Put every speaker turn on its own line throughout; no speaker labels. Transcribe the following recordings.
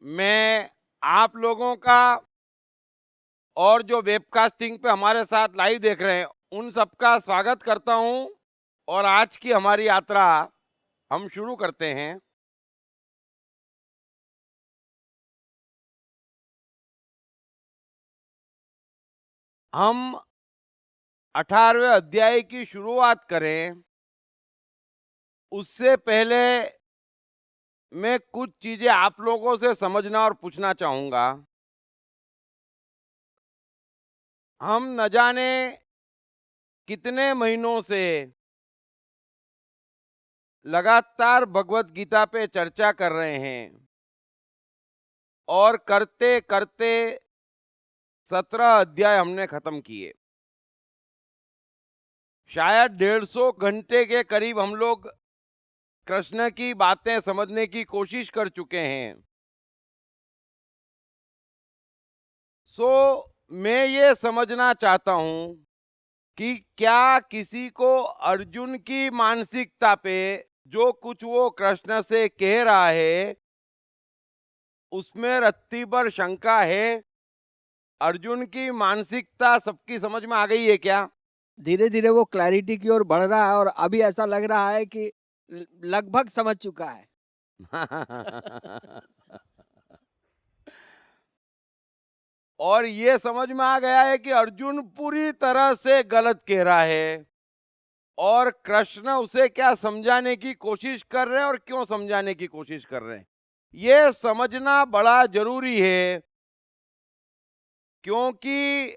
मैं आप लोगों का और जो वेबकास्टिंग पे हमारे साथ लाइव देख रहे हैं उन सबका स्वागत करता हूं और आज की हमारी यात्रा हम शुरू करते हैं। हम 18वें अध्याय की शुरुआत करें उससे पहले मैं कुछ चीजें आप लोगों से समझना और पूछना चाहूंगा। हम न जाने कितने महीनों से लगातार भगवत गीता पे चर्चा कर रहे हैं और करते करते 17 अध्याय हमने खत्म किए। शायद 150 घंटे के करीब हम लोग कृष्ण की बातें समझने की कोशिश कर चुके हैं। सो मैं ये समझना चाहता हूं कि क्या किसी को अर्जुन की मानसिकता पे जो कुछ वो कृष्ण से कह रहा है उसमें रत्ती भर शंका है? अर्जुन की मानसिकता सबकी समझ में आ गई है क्या?
धीरे धीरे वो क्लैरिटी की ओर बढ़ रहा है और अभी ऐसा लग रहा है कि लगभग समझ चुका है।
और ये समझ में आ गया है कि अर्जुन पूरी तरह से गलत कह रहा है और कृष्ण उसे क्या समझाने की कोशिश कर रहे हैं और क्यों समझाने की कोशिश कर रहे हैं, ये समझना बड़ा जरूरी है। क्योंकि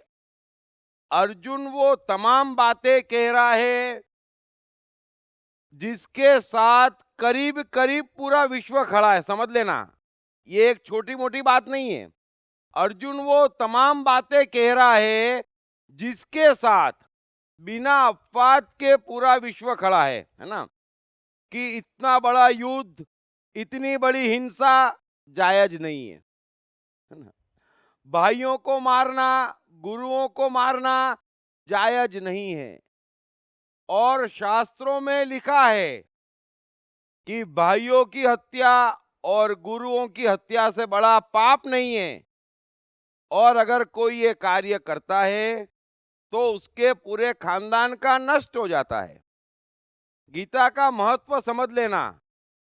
अर्जुन वो तमाम बातें कह रहा है जिसके साथ करीब करीब पूरा विश्व खड़ा है। समझ लेना, ये एक छोटी मोटी बात नहीं है। अर्जुन वो तमाम बातें कह रहा है जिसके साथ बिना अपवाद के पूरा विश्व खड़ा है ना? कि इतना बड़ा युद्ध, इतनी बड़ी हिंसा जायज नहीं है ना? भाइयों को मारना, गुरुओं को मारना जायज नहीं है। और शास्त्रों में लिखा है कि भाइयों की हत्या और गुरुओं की हत्या से बड़ा पाप नहीं है। और अगर कोई ये कार्य करता है तो उसके पूरे खानदान का नष्ट हो जाता है। गीता का महत्व समझ लेना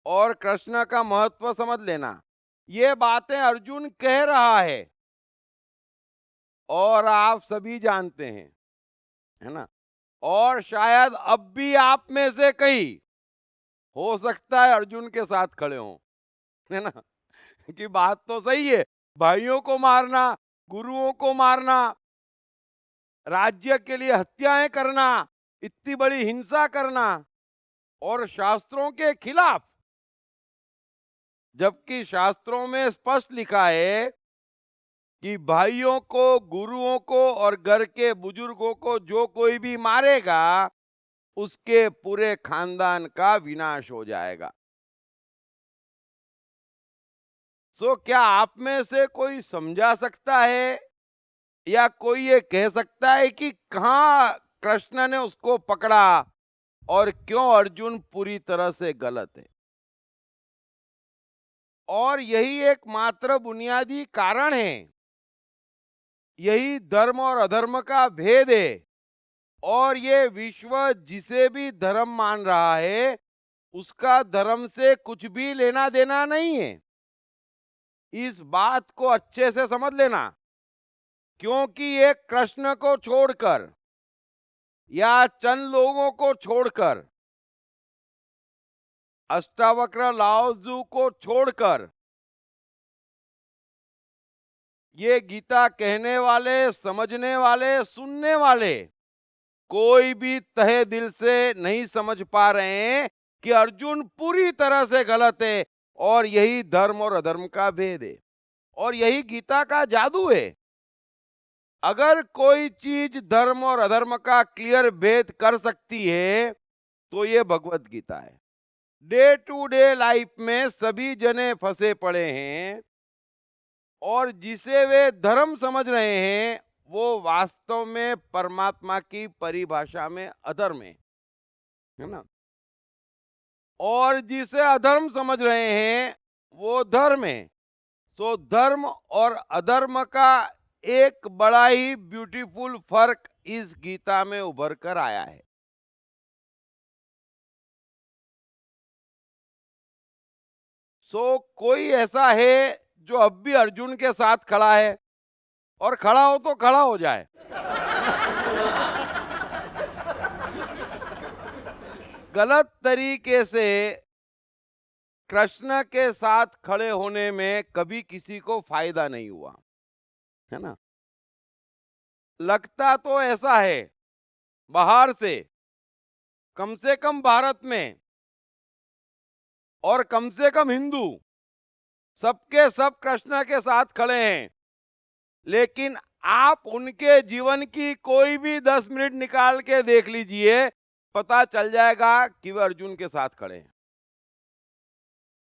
और कृष्ण का महत्व समझ लेना, ये बातें अर्जुन कह रहा है और आप सभी जानते हैं, है ना? और शायद अब भी आप में से कई हो सकता है अर्जुन के साथ खड़े हों, है ना? कि बात तो सही है, भाइयों को मारना, गुरुओं को मारना, राज्य के लिए हत्याएं करना, इतनी बड़ी हिंसा करना और शास्त्रों के खिलाफ। जबकि शास्त्रों में स्पष्ट लिखा है कि भाइयों को, गुरुओं को और घर के बुजुर्गों को जो कोई भी मारेगा उसके पूरे खानदान का विनाश हो जाएगा। सो क्या आप में से कोई समझा सकता है या कोई ये कह सकता है कि कहां कृष्ण ने उसको पकड़ा और क्यों अर्जुन पूरी तरह से गलत है? और यही एकमात्र बुनियादी कारण है, यही धर्म और अधर्म का भेद है। और ये विश्व जिसे भी धर्म मान रहा है उसका धर्म से कुछ भी लेना देना नहीं है। इस बात को अच्छे से समझ लेना। क्योंकि ये कृष्ण को छोड़कर या चंद लोगों को छोड़कर, अष्टावक्र लाओजू को छोड़कर, ये गीता कहने वाले, समझने वाले, सुनने वाले कोई भी तहे दिल से नहीं समझ पा रहे हैं कि अर्जुन पूरी तरह से गलत है। और यही धर्म और अधर्म का भेद है और यही गीता का जादू है। अगर कोई चीज धर्म और अधर्म का क्लियर भेद कर सकती है तो ये भगवत गीता है। डे टू डे लाइफ में सभी जने फंसे पड़े हैं और जिसे वे धर्म समझ रहे हैं वो वास्तव में परमात्मा की परिभाषा में अधर्म है ना? और जिसे अधर्म समझ रहे हैं वो धर्म है। सो धर्म और अधर्म का एक बड़ा ही ब्यूटीफुल फर्क इस गीता में उभर कर आया है। सो कोई ऐसा है जो अब भी अर्जुन के साथ खड़ा है, और खड़ा हो तो खड़ा हो जाए। गलत तरीके से कृष्ण के साथ खड़े होने में कभी किसी को फायदा नहीं हुआ, है ना। लगता तो ऐसा है बाहर से कम भारत में और कम से कम हिंदू सबके सब कृष्ण के साथ खड़े हैं, लेकिन आप उनके जीवन की कोई भी 10 मिनट निकाल के देख लीजिए, पता चल जाएगा कि वे अर्जुन के साथ खड़े हैं।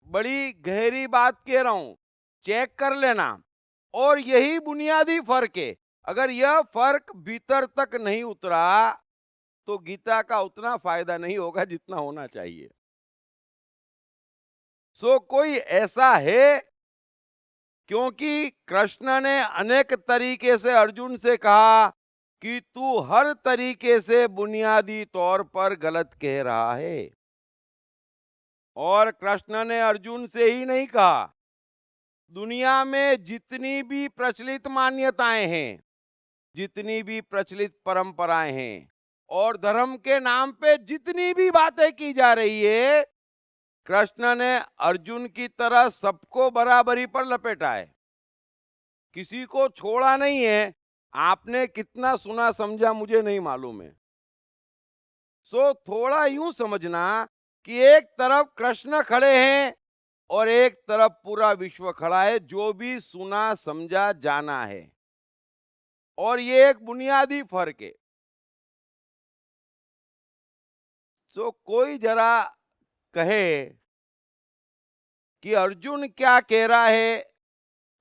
बड़ी गहरी बात कह रहा हूं, चेक कर लेना। और यही बुनियादी फर्क है। अगर यह फर्क भीतर तक नहीं उतरा तो गीता का उतना फायदा नहीं होगा जितना होना चाहिए। सो कोई ऐसा है, क्योंकि कृष्ण ने अनेक तरीके से अर्जुन से कहा कि तू हर तरीके से बुनियादी तौर पर गलत कह रहा है। और कृष्ण ने अर्जुन से ही नहीं कहा, दुनिया में जितनी भी प्रचलित मान्यताएं हैं, जितनी भी प्रचलित परंपराएं हैं और धर्म के नाम पे जितनी भी बातें की जा रही है, कृष्ण ने अर्जुन की तरह सबको बराबरी पर लपेटा है, किसी को छोड़ा नहीं है। आपने कितना सुना समझा मुझे नहीं मालूम है। सो थोड़ा यूं समझना कि एक तरफ कृष्ण खड़े हैं और एक तरफ पूरा विश्व खड़ा है, जो भी सुना समझा जाना है। और ये एक बुनियादी फर्क है। सो कोई जरा कहे कि अर्जुन क्या कह रहा है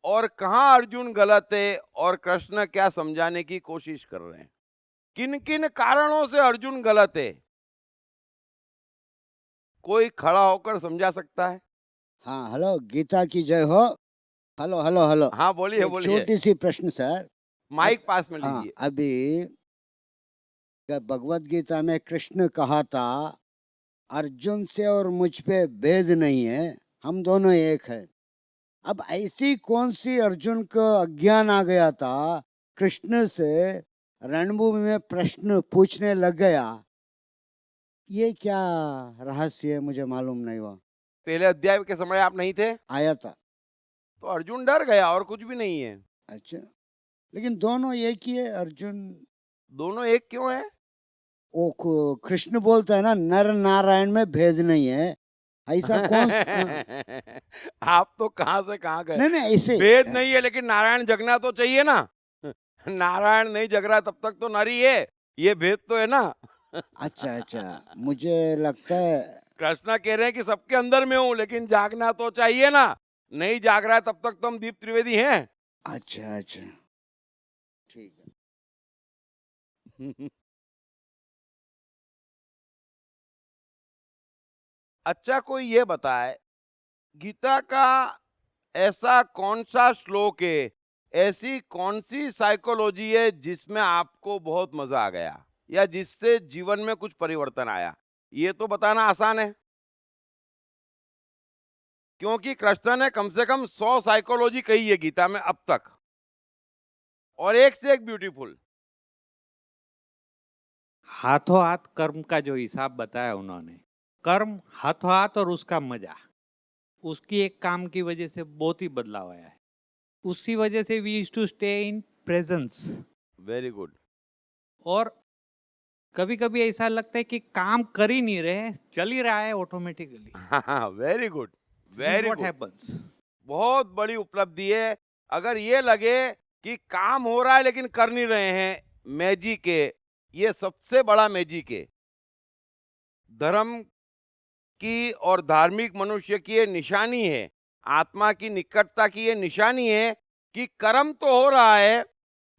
और कहां अर्जुन गलत है और कृष्ण क्या समझाने की कोशिश कर रहे हैं, किन किन कारणों से अर्जुन गलत है, कोई खड़ा होकर समझा सकता है?
हाँ, हेलो, गीता की जय हो। Hello hello hello.
हाँ बोलिए
एक
बोलिए।
छोटी सी प्रश्न सर।
माइक पास में
हाँ,
लीजिए।
अभी भगवत गीता में कृष्ण कहा था अर्जुन से और मुझ पे भेद नहीं है, हम दोनों एक है। अब ऐसी कौन सी अर्जुन को अज्ञान आ गया था, कृष्ण से रणभूमि में प्रश्न पूछने लग गया? ये क्या रहस्य है, मुझे मालूम नहीं हुआ।
पहले अध्याय के समय आप नहीं थे
आया था।
तो अर्जुन डर गया, और कुछ भी नहीं है।
अच्छा, लेकिन दोनों एक ही है। अर्जुन
दोनों एक क्यों है?
वो कृष्ण बोलता है ना, नर नारायण में भेद नहीं है। ऐसा कौन
आप तो कहां से कहां गए।
नहीं नहीं, ऐसे
भेद नहीं है, लेकिन नारायण जगना तो चाहिए ना। नारायण नहीं जग रहा तब तक तो नारी है, ये भेद तो है ना।
अच्छा अच्छा, मुझे लगता है।
कृष्णा कह रहे हैं कि सबके अंदर में हूं, लेकिन जागना तो चाहिए ना। नहीं जाग रहा है तब तक तो हम दीप त्रिवेदी हैं।
अच्छा अच्छा, ठीक है।
अच्छा, कोई ये बताए गीता का ऐसा कौन सा श्लोक है, ऐसी कौन सी साइकोलॉजी है जिसमें आपको बहुत मजा आ गया या जिससे जीवन में कुछ परिवर्तन आया? ये तो बताना आसान है, क्योंकि कृष्ण ने कम से कम 100 साइकोलॉजी कही है गीता में अब तक, और एक से एक ब्यूटीफुल।
हाथों हाथ कर्म का जो हिसाब बताया उन्होंने, कर्म हाथों हाथ और उसका मजा, उसकी एक काम की वजह से बहुत ही बदलाव आया है। उसी वजह से we used to stay in presence.
Very good.
और कभी कभी ऐसा लगता है कि काम कर ही नहीं रहे, चल ही रहा है ऑटोमेटिकली।
हाँ, very good,
this is
very
what
good.
Happens.
बहुत बड़ी उपलब्धि है। अगर ये लगे कि काम हो रहा है लेकिन कर नहीं रहे हैं, मैजिक है, ये सबसे बड़ा मैजिक है। धर्म की और धार्मिक मनुष्य की ये निशानी है, आत्मा की निकटता की ये निशानी है कि कर्म तो हो रहा है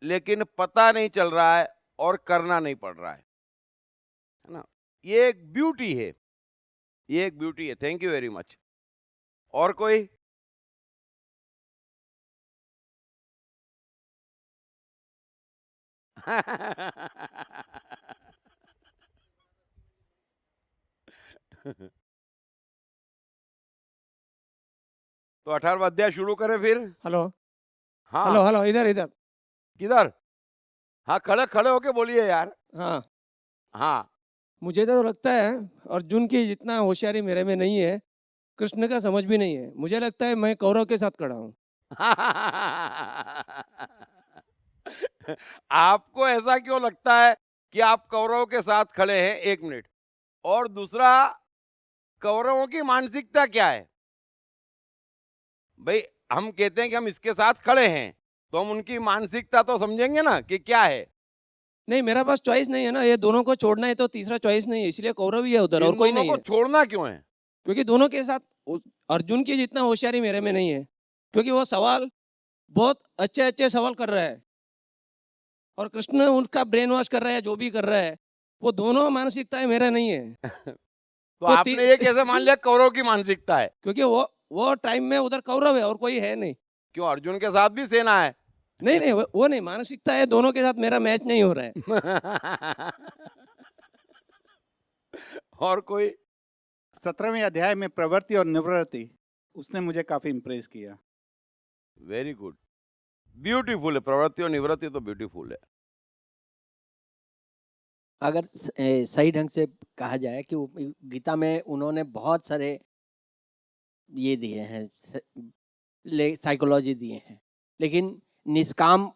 लेकिन पता नहीं चल रहा है और करना नहीं पड़ रहा है ना। ये एक ब्यूटी है, ये एक ब्यूटी है। Thank you very much. और कोई? तो 18वां अध्याय शुरू करें फिर।
हेलो
हाँ
हेलो हेलो, इधर इधर।
किधर? हाँ खड़े खड़े होके बोलिए यार।
हाँ,
हाँ
मुझे तो लगता है अर्जुन की जितना होशियारी मेरे में नहीं है, कृष्ण का समझ भी नहीं है। मुझे लगता है मैं कौरव के साथ खड़ा हूँ।
आपको ऐसा क्यों लगता है कि आप कौरवों के साथ खड़े हैं? एक मिनट। और दूसरा, कौरवों की मानसिकता क्या है भाई? हम कहते हैं कि हम इसके साथ खड़े हैं, तो हम उनकी मानसिकता तो समझेंगे ना कि क्या है।
नहीं, मेरा पास चॉइस नहीं है ना, ये दोनों को छोड़ना है तो तीसरा चॉइस नहीं है, इसलिए कौरव ही है उधर, और
इन
कोई
दोनों
नहीं
को
है।
छोड़ना क्यों है?
क्योंकि दोनों के साथ अर्जुन की जितना होशियारी मेरे में नहीं है, क्योंकि वो सवाल बहुत अच्छे अच्छे सवाल कर रहा है और कृष्ण उनका ब्रेन वॉश कर रहा है, जो भी कर रहा है, वो दोनों मानसिकताएं मेरा नहीं है।
तो
तो
आपने ये कैसे मान लिया कौरव की मानसिकता है?
क्योंकि वो टाइम में उधर कौरव है और कोई है नहीं।
क्यों, अर्जुन के साथ भी सेना है।
नहीं नहीं, वो नहीं, मानसिकता है, दोनों के साथ मेरा मैच नहीं हो रहा है।
और कोई?
17वें अध्याय में प्रवृत्ति और निवृत्ति, उसने मुझे काफी इम्प्रेस किया।
वेरी गुड, ब्यूटीफुल है। प्रवृत्ति और निवृत्ति तो ब्यूटीफुल है।
अगर सही ढंग से कहा जाए कि गीता में उन्होंने बहुत सारे ये दिए हैं, साइकोलॉजी दिए हैं, लेकिन निष्काम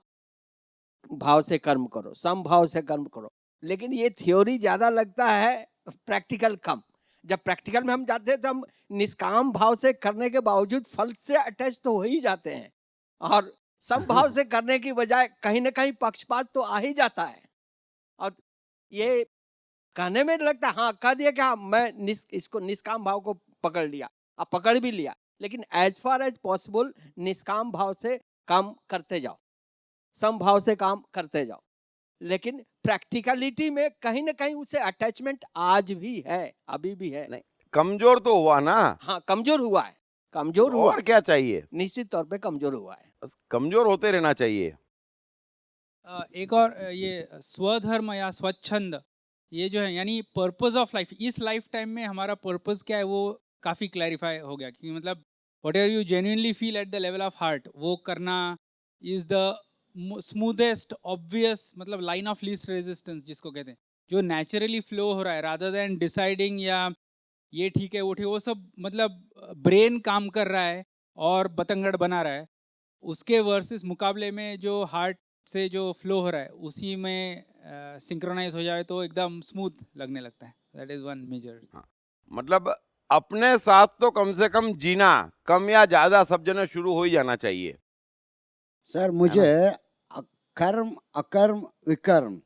भाव से कर्म करो, सम भाव से कर्म करो, लेकिन ये थ्योरी ज्यादा लगता है, प्रैक्टिकल कम। जब प्रैक्टिकल में हम जाते हैं तो हम निष्काम भाव से करने के बावजूद फल से अटैच तो हो ही जाते हैं, और सम भाव से करने की बजाय कहीं ना कहीं पक्षपात तो आ ही जाता है। और ये कहने में लगता है हाँ कर दिया कि हाँ मैं इसको निष्काम भाव को पकड़ लिया, अब पकड़ भी लिया, लेकिन एज फार एज पॉसिबल निष्काम भाव से काम करते जाओ, सम भाव से काम करते जाओ, लेकिन प्रैक्टिकलिटी में कहीं ना कहीं उसे अटैचमेंट आज भी है, अभी भी है।
नहीं, कमजोर तो हुआ ना।
हाँ, कमजोर हुआ है, कमजोर हुआ
और
है,
क्या चाहिए?
निश्चित तौर पे कमजोर हुआ है।
बस कमजोर होते रहना चाहिए।
एक और ये स्वधर्म या स्वच्छंद, ये जो है यानी पर्पस ऑफ लाइफ, इस लाइफ टाइम में हमारा पर्पस क्या है वो काफ़ी क्लैरिफाई हो गया। क्योंकि मतलब what ever you genuinely feel at the level of heart, वो करना इज़ द स्मूदेस्ट ऑब्वियस, मतलब लाइन ऑफ लीस्ट रेजिस्टेंस जिसको कहते हैं, जो नेचुरली फ्लो हो रहा है, रादर देन डिसाइडिंग या ये ठीक है वो ठीक है, वो सब मतलब ब्रेन काम कर रहा है और बतंगड़ बना रहा है। उसके वर्सेस मुकाबले में जो हार्ट से जो फ्लो हो रहा है उसी में सिंक्रोनाइज हो जाए तो एकदम स्मूथ लगने लगता है। That is one major.
मतलब अपने साथ तो कम से कम जीना, कम या ज्यादा सब जने शुरू हो ही जाना चाहिए।
सर मुझे कर्म अकर्म विकर्म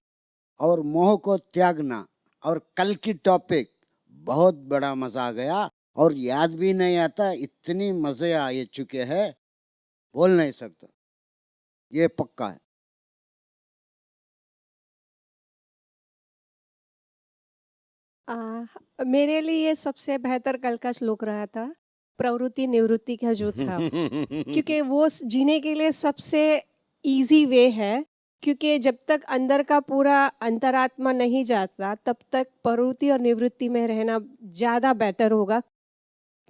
और मोह को त्यागना और कल की टॉपिक बहुत बड़ा मजा आ गया, और याद भी नहीं आता, इतनी मजे आ चुके हैं बोल नहीं सकता, ये पक्का है।
मेरे लिए सबसे बेहतर कल का श्लोक रहा था, प्रवृत्ति निवृत्ति का जो था, क्योंकि वो जीने के लिए सबसे इजी वे है। क्योंकि जब तक अंदर का पूरा अंतरात्मा नहीं जाता तब तक प्रवृत्ति और निवृत्ति में रहना ज़्यादा बेटर होगा,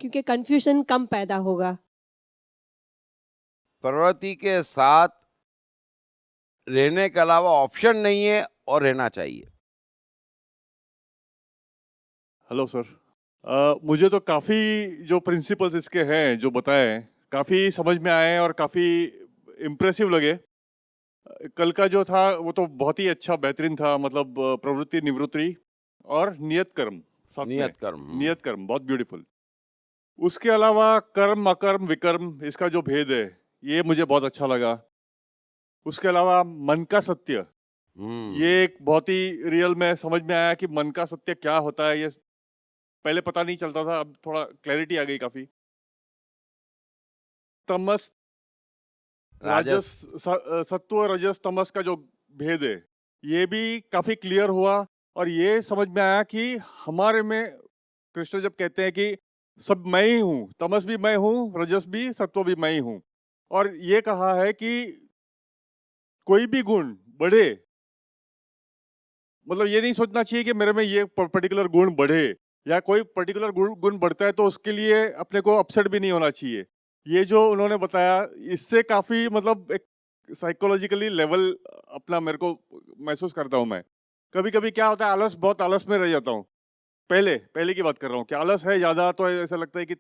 क्योंकि कंफ्यूजन कम पैदा होगा।
प्रवृत्ति के साथ रहने के अलावा ऑप्शन नहीं है और रहना चाहिए।
हेलो सर, मुझे तो काफ़ी जो प्रिंसिपल्स इसके हैं जो बताए काफ़ी समझ में आए और काफ़ी इम्प्रेसिव लगे। कल का जो था वो तो बहुत ही अच्छा बेहतरीन था, मतलब प्रवृत्ति निवृत्ति और नियत कर्म साथ में।
नियत कर्म,
नियत कर्म बहुत ब्यूटीफुल। उसके अलावा कर्म अकर्म विकर्म, इसका जो भेद है ये मुझे बहुत अच्छा लगा। उसके अलावा मन का सत्य, ये एक बहुत ही रियल में समझ में आया कि मन का सत्य क्या होता है। ये पहले पता नहीं चलता था, अब थोड़ा क्लैरिटी आ गई काफी। तमस राजस, सत्व रजस तमस का जो भेद है ये भी काफी क्लियर हुआ, और ये समझ में आया कि हमारे में कृष्ण जब कहते हैं कि सब मैं ही हूँ, तमस भी मैं हूँ, रजस भी, सत्व भी मैं ही हूँ, और ये कहा है कि कोई भी गुण बढ़े मतलब ये नहीं सोचना चाहिए कि मेरे में ये पर्टिकुलर गुण बढ़े, या कोई पर्टिकुलर गुण बढ़ता है तो उसके लिए अपने को अपसेट भी नहीं होना चाहिए। ये जो उन्होंने बताया, इससे काफी मतलब एक साइकोलॉजिकली लेवल अपना मेरे को महसूस करता हूँ मैं। कभी कभी क्या होता है, बहुत आलस में रह जाता हूँ। पहले की बात कर रहा हूँ कि आलस है ज्यादा, तो ऐसा लगता है कि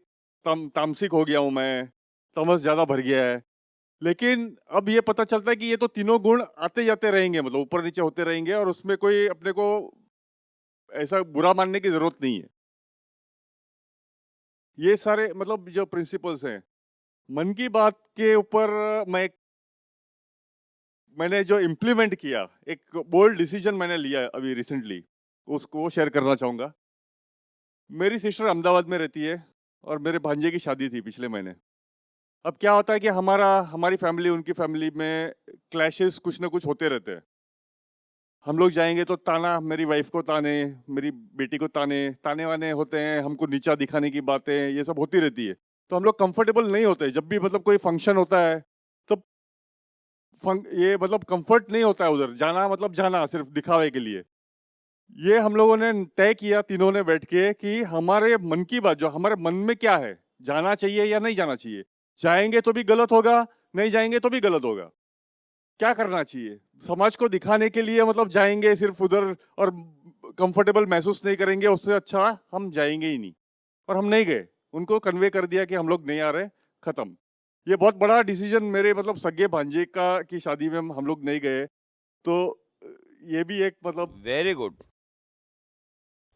तामसिक हो गया हूँ मैं, तमस ज्यादा भर गया है। लेकिन अब ये पता चलता है कि ये तो तीनों गुण आते जाते रहेंगे, मतलब ऊपर नीचे होते रहेंगे, और उसमें कोई अपने को ऐसा बुरा मानने की जरूरत नहीं है। ये सारे मतलब जो प्रिंसिपल्स हैं, मन की बात के ऊपर मैंने जो इम्प्लीमेंट किया, एक बोल्ड डिसीजन मैंने लिया अभी रिसेंटली, उसको शेयर करना चाहूंगा। मेरी सिस्टर अहमदाबाद में रहती है और मेरे भांजे की शादी थी पिछले महीने। अब क्या होता है कि हमारी फैमिली उनकी फैमिली में क्लैशेस कुछ ना कुछ होते रहते हैं। हम लोग जाएंगे तो ताना, मेरी वाइफ को ताने, मेरी बेटी को ताने वाने होते हैं, हमको नीचा दिखाने की बातें, ये सब होती रहती है। तो हम लोग कंफर्टेबल नहीं होते। जब भी मतलब कोई फंक्शन होता है तब ये मतलब कंफर्ट नहीं होता है उधर जाना, मतलब जाना सिर्फ दिखावे के लिए। ये हम लोगों ने तय किया तीनों ने बैठ के कि हमारे मन की बात, जो हमारे मन में क्या है, जाना चाहिए या नहीं जाना चाहिए। जाएंगे तो भी गलत होगा, नहीं जाएंगे तो भी गलत होगा। क्या करना चाहिए? समाज को दिखाने के लिए मतलब जाएंगे सिर्फ उधर और कंफर्टेबल महसूस नहीं करेंगे, उससे अच्छा हम जाएंगे ही नहीं। और हम नहीं गए, उनको कन्वे कर दिया कि हम लोग नहीं आ रहे, खत्म। ये बहुत बड़ा डिसीजन मेरे मतलब सगे भांजे की शादी में हम लोग नहीं गए। तो ये भी एक मतलब
वेरी गुड,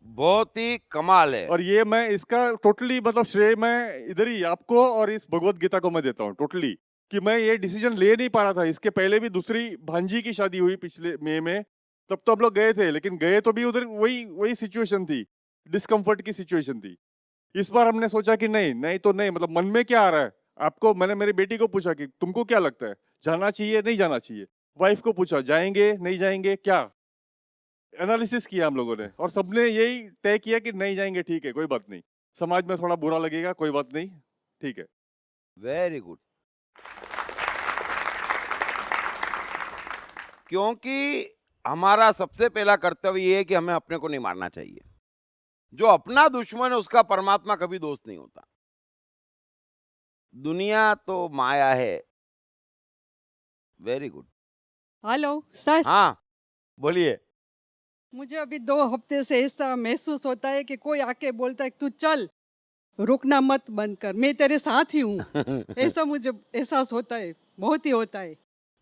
बहुत ही कमाल है।
और ये मैं इसका टोटली मतलब श्रेय मैं इधर ही आपको और इस भगवत गीता को मैं देता हूँ टोटली, कि मैं ये डिसीजन ले नहीं पा रहा था। इसके पहले भी दूसरी भांजी की शादी हुई पिछले मई में, तब तो हम लोग गए थे, लेकिन गए तो भी उधर वही सिचुएशन थी, डिस्कम्फर्ट की सिचुएशन थी। इस बार हमने सोचा कि नहीं तो नहीं, मतलब मन में क्या आ रहा है आपको। मैंने मेरी बेटी को पूछा कि तुमको क्या लगता है, जाना चाहिए नहीं जाना चाहिए। वाइफ को पूछा जाएंगे नहीं जाएंगे, क्या एनालिसिस किया हम लोगों ने, और सबने यही तय किया कि नहीं जाएंगे, ठीक है कोई बात नहीं, समाज में थोड़ा बुरा लगेगा, कोई बात नहीं, ठीक है।
Very good. क्योंकि हमारा सबसे पहला कर्तव्य ये है कि हमें अपने को नहीं मारना चाहिए। जो अपना दुश्मन है उसका परमात्मा कभी दोस्त नहीं होता। दुनिया तो माया है। Very good.
हेलो सर,
हाँ, बोलिए।
मुझे अभी 2 हफ्ते से ऐसा महसूस होता है कि कोई आके बोलता है तू चल, रुकना मत, बंद कर, मैं तेरे साथ ही हूँ। ऐसा मुझे एहसास होता है, बहुत ही होता है।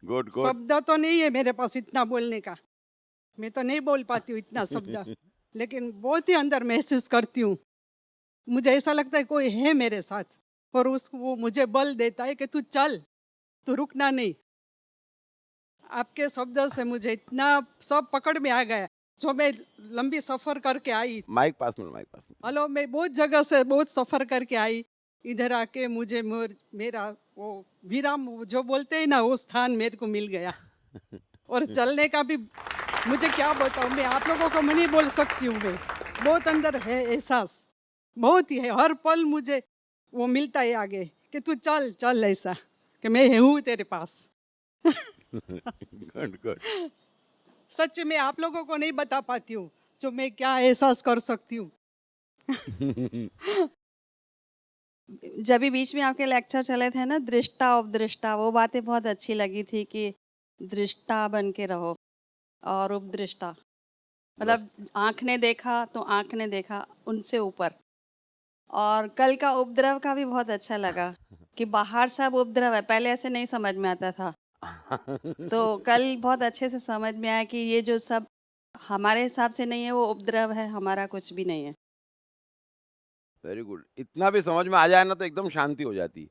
Good good.
शब्द तो नहीं है मेरे पास इतना बोलने का, मैं तो नहीं बोल पाती हूँ इतना शब्द, लेकिन बहुत ही अंदर महसूस करती हूँ। मुझे ऐसा लगता है कोई है मेरे साथ, और वो मुझे बल देता है कि तू चल, तू रुकना नहीं। आपके शब्द से मुझे इतना सब पकड़ में आ गया। जो मैं लंबी सफर करके आई,
माइक पास में, माइक पास में।
हेलो, मैं बहुत जगह से बहुत सफर करके आई, इधर आके मुझे मेरा वो विराम जो बोलते हैं ना, वो स्थान मेरे को मिल गया। और चलने का भी मुझे क्या बताऊँ, मैं आप लोगों को मैं नहीं बोल सकती हूँ। मैं बहुत अंदर है एहसास, बहुत ही है। हर पल मुझे वो मिलता है आगे कि तू चल चल, ऐसा कि मैं हूँ तेरे पास।
Good good.
सच में आप लोगों को नहीं बता पाती हूँ जो मैं क्या एहसास कर सकती हूँ।
जब भी बीच में आपके लेक्चर चले थे ना, दृष्टा उपदृष्टा, वो बातें बहुत अच्छी लगी थी कि दृष्टा बन के रहो और उपदृष्टा, मतलब आँख ने देखा तो आँख ने देखा, उनसे ऊपर। और कल का उपद्रव का भी बहुत अच्छा लगा कि बाहर सब उपद्रव है, पहले ऐसे नहीं समझ में आता था। तो कल बहुत अच्छे से समझ में आया कि ये जो सब हमारे हिसाब से नहीं है, वो उपद्रव है, हमारा कुछ भी नहीं है।
Very good. इतना भी समझ में आ जाए ना तो एकदम शांति हो जाती।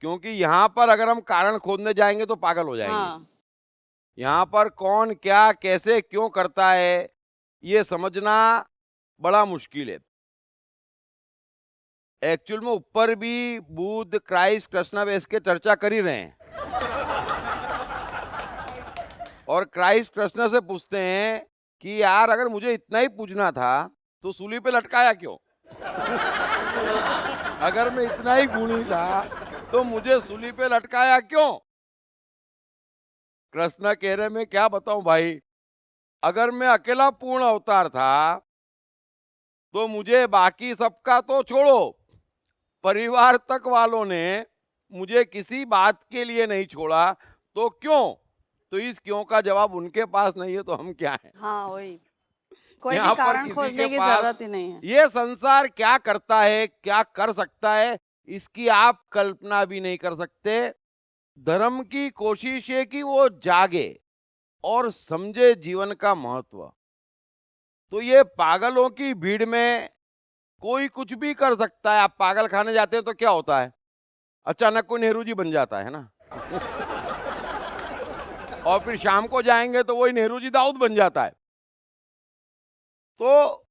क्योंकि यहाँ पर अगर हम कारण खोदने जाएंगे तो पागल हो जाएंगे।
हाँ,
यहाँ पर कौन क्या कैसे क्यों करता है ये समझना बड़ा मुश्किल है। एक्चुअल में ऊपर भी बुद्ध, क्राइस्ट, कृष्णा वेस के चर्चा कर ही रहे हैं। और क्राइस्ट कृष्ण से पूछते हैं कि यार अगर मुझे इतना ही पूछना था तो सूली पे लटकाया क्यों? अगर मैं इतना ही गुणी था तो मुझे सूली पे लटकाया क्यों? कृष्ण कह रहे मैं क्या बताऊं भाई, अगर मैं अकेला पूर्ण अवतार था तो मुझे बाकी सबका तो छोड़ो, परिवार तक वालों ने मुझे किसी बात के लिए नहीं छोड़ा, तो क्यों? तो इस क्यों का जवाब उनके पास नहीं है तो हम क्या हैं?
हाँ वही, कोई
यहाँ
भी
पर
कारण
किसी
खोजने
के
की
पास
जरूरत ही नहीं है।
ये संसार क्या करता है, क्या कर सकता है, इसकी आप कल्पना भी नहीं कर सकते। धर्म की कोशिश है कि वो जागे और समझे जीवन का महत्व। तो ये पागलों की भीड़ में कोई कुछ भी कर सकता है। आप पागल खाने जाते हैं तो क्या होता है? अचानक कोई नेहरू जी बन जाता है ना। और फिर शाम को जाएंगे तो वही नेहरू जी दाऊद बन जाता है। तो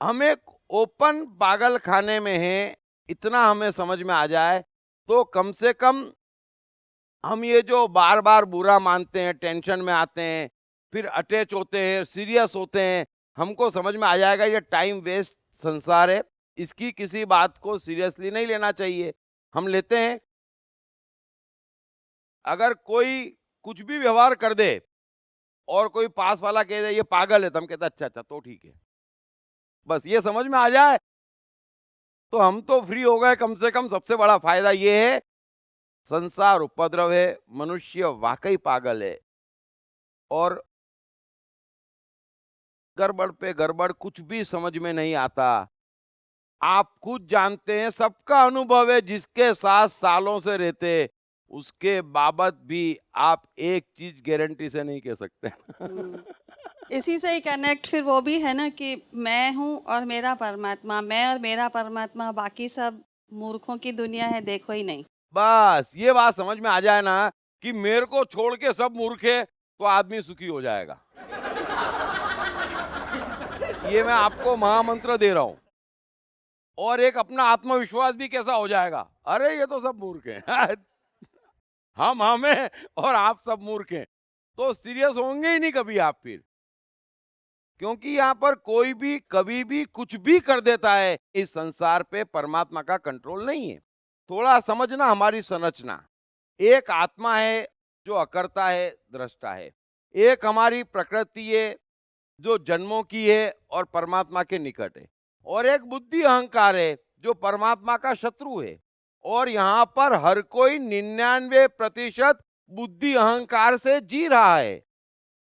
हम एक ओपन पागल खाने में हैं, इतना हमें समझ में आ जाए तो कम से कम हम ये जो बार बार बुरा मानते हैं, टेंशन में आते हैं, फिर अटैच होते हैं, सीरियस होते हैं, हमको समझ में आ जाएगा ये टाइम वेस्ट संसार है, इसकी किसी बात को सीरियसली नहीं लेना चाहिए। हम लेते हैं। अगर कोई कुछ भी व्यवहार कर दे और कोई पास वाला कह दे ये पागल है, तो हम कहते हैं अच्छा अच्छा तो ठीक है। बस ये समझ में आ जाए तो हम तो फ्री हो गए कम से कम। सबसे बड़ा फायदा ये है, संसार उपद्रव है, मनुष्य वाकई पागल है और गड़बड़ पे गड़बड़, कुछ भी समझ में नहीं आता। आप खुद जानते हैं, सबका अनुभव है, जिसके साथ सालों से रहते उसके बाबत भी आप एक चीज गारंटी से नहीं कह सकते।
इसी से ही कनेक्ट फिर वो भी है ना कि मैं हूँ और मेरा परमात्मा, मैं और मेरा परमात्मा, बाकी सब मूर्खों की दुनिया है, देखो ही नहीं।
बस ये बात समझ में आ जाए ना कि मेरे को छोड़ के सब मूर्ख है, तो आदमी सुखी हो जाएगा। ये मैं आपको महामंत्र दे रहा हूं। और एक अपना आत्मविश्वास भी कैसा हो जाएगा, अरे ये तो सब मूर्ख हैं। हम हैं और आप सब मूर्ख हैं, तो सीरियस होंगे ही नहीं कभी आप फिर। क्योंकि यहाँ पर कोई भी कभी भी कुछ भी कर देता है, इस संसार पे परमात्मा का कंट्रोल नहीं है। थोड़ा समझना हमारी संरचना। एक आत्मा है जो अकर्ता है, दृष्टा है। एक हमारी प्रकृति है जो जन्मों की है और परमात्मा के निकट है। और एक बुद्धि अहंकार है जो परमात्मा का शत्रु है। और यहाँ पर हर कोई 99% बुद्धि अहंकार से जी रहा है।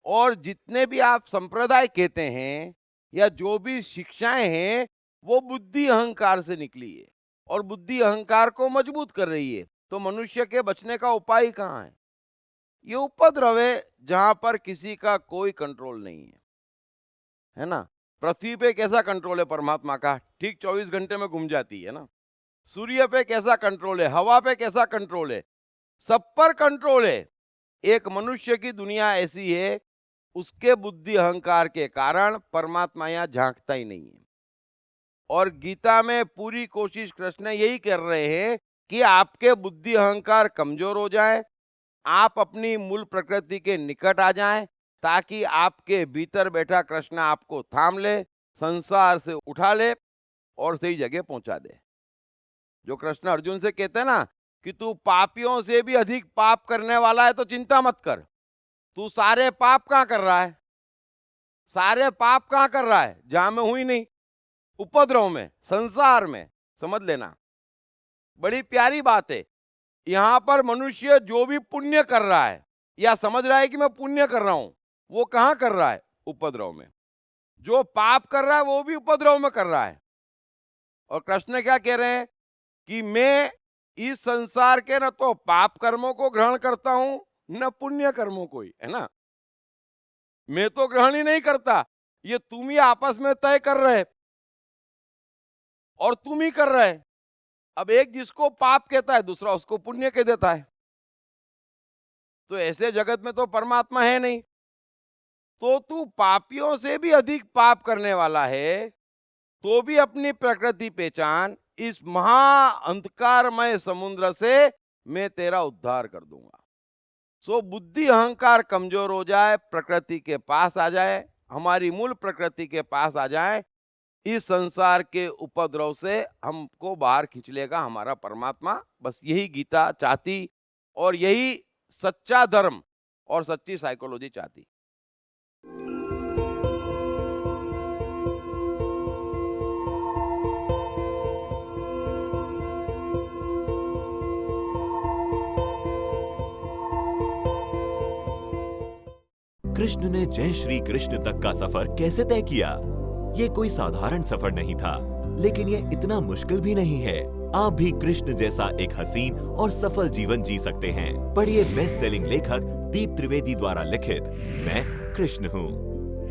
और जितने भी आप संप्रदाय कहते हैं या जो भी शिक्षाएं हैं, वो बुद्धि अहंकार से निकली है और बुद्धि अहंकार को मजबूत कर रही है। तो मनुष्य के बचने का उपाय कहाँ है? ये उपद्रव है जहां पर किसी का कोई कंट्रोल नहीं है ना। पृथ्वी पे कैसा कंट्रोल है परमात्मा का? ठीक 24 घंटे में घूम जाती है ना। सूर्य पे कैसा कंट्रोल है, हवा पे कैसा कंट्रोल है, सब पर कंट्रोल है। एक मनुष्य की दुनिया ऐसी है, उसके बुद्धि अहंकार के कारण परमात्मा यहाँ झांकता ही नहीं है। और गीता में पूरी कोशिश कृष्ण यही कर रहे हैं कि आपके बुद्धि अहंकार कमजोर हो जाए, आप अपनी मूल प्रकृति के निकट आ जाएं, ताकि आपके भीतर बैठा कृष्ण आपको थाम ले, संसार से उठा ले और सही जगह पहुंचा दे। जो कृष्ण अर्जुन से कहते हैं ना कि तू पापियों से भी अधिक पाप करने वाला है, तो चिंता मत कर। तू सारे पाप कहाँ कर रहा है? सारे पाप कहाँ कर रहा है? जहां में हुई नहीं, उपद्रव में, संसार में। समझ लेना, बड़ी प्यारी बात है। यहां पर मनुष्य जो भी पुण्य कर रहा है या समझ रहा है कि मैं पुण्य कर रहा हूं, वो कहां कर रहा है? उपद्रव में। जो पाप कर रहा है वो भी उपद्रव में कर रहा है। और कृष्ण क्या कह रहे हैं कि मैं इस संसार के न तो पाप कर्मों को ग्रहण करता हूं न पुण्य कर्मों को ही, है ना। मैं तो ग्रहण ही नहीं करता, ये तुम ही आपस में तय कर रहे और तुम ही कर रहे। अब एक जिसको पाप कहता है, दूसरा उसको पुण्य कह देता है। तो ऐसे जगत में तो परमात्मा है नहीं। तो तू पापियों से भी अधिक पाप करने वाला है, तो भी अपनी प्रकृति पहचान, इस महा अंधकारमय समुद्र से मैं तेरा उद्धार कर दूंगा। सो बुद्धि अहंकार कमजोर हो जाए, प्रकृति के पास आ जाए, हमारी मूल प्रकृति के पास आ जाए, इस संसार के उपद्रव से हमको बाहर खींच लेगा हमारा परमात्मा। बस यही गीता चाहती और यही सच्चा धर्म और सच्ची साइकोलॉजी चाहती।
कृष्ण ने जय श्री कृष्ण तक का सफर कैसे तय किया? ये कोई साधारण सफर नहीं था, लेकिन ये इतना मुश्किल भी नहीं है। आप भी कृष्ण जैसा एक हसीन और सफल जीवन जी सकते हैं। पढ़िए बेस्ट सेलिंग लेखक दीप त्रिवेदी द्वारा लिखित मैं कृष्ण हूँ।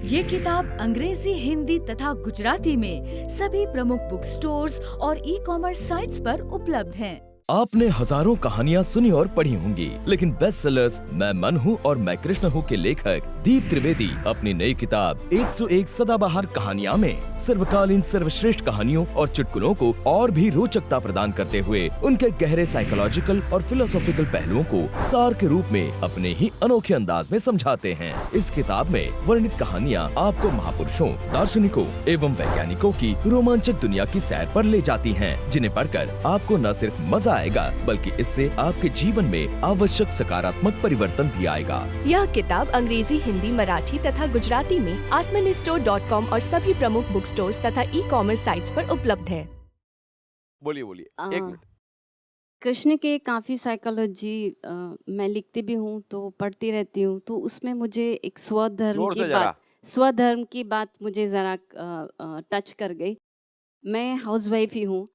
ये किताब अंग्रेजी, हिंदी तथा गुजराती में सभी प्रमुख बुक स्टोर्स और ई-कॉमर्स साइट्स पर उपलब्ध है।
आपने हजारों कहानियां सुनी और पढ़ी होंगी, लेकिन बेस्ट सेलर्स मैं मन हूँ और मैं कृष्ण हूँ के लेखक दीप त्रिवेदी अपनी नई किताब 101 सदाबहार कहानियां में सर्वकालीन सर्वश्रेष्ठ कहानियों और चुटकुलों को और भी रोचकता प्रदान करते हुए उनके गहरे साइकोलॉजिकल और फिलोसॉफिकल पहलुओं को सार के रूप में अपने ही अनोखे अंदाज में समझाते हैं। इस किताब में वर्णित कहानियाँ आपको महापुरुषों, दार्शनिकों एवं वैज्ञानिकों की रोमांचक दुनिया की सैर पर ले जाती हैं, जिन्हें पढ़कर आपको न सिर्फ मजा आएगा बल्कि इससे आपके जीवन में आवश्यक सकारात्मक परिवर्तन भी आएगा।
यह किताब अंग्रेजी, हिंदी, मराठी तथा गुजराती में आत्मनिष्ठो.com और सभी प्रमुख बुक स्टोर्स तथा ई-कॉमर्स साइट्स पर उपलब्ध है।
बोलिए बोलिए, एक मिनट।
कृष्ण के काफ़ी साइकोलॉजी मैं लिखती भी हूँ तो पढ़ती रहती हूँ, तो उसमें मुझे एक स्वधर्म की बात मुझे ज़रा टच कर गई। मैं हाउसवाइफ ही हूँ।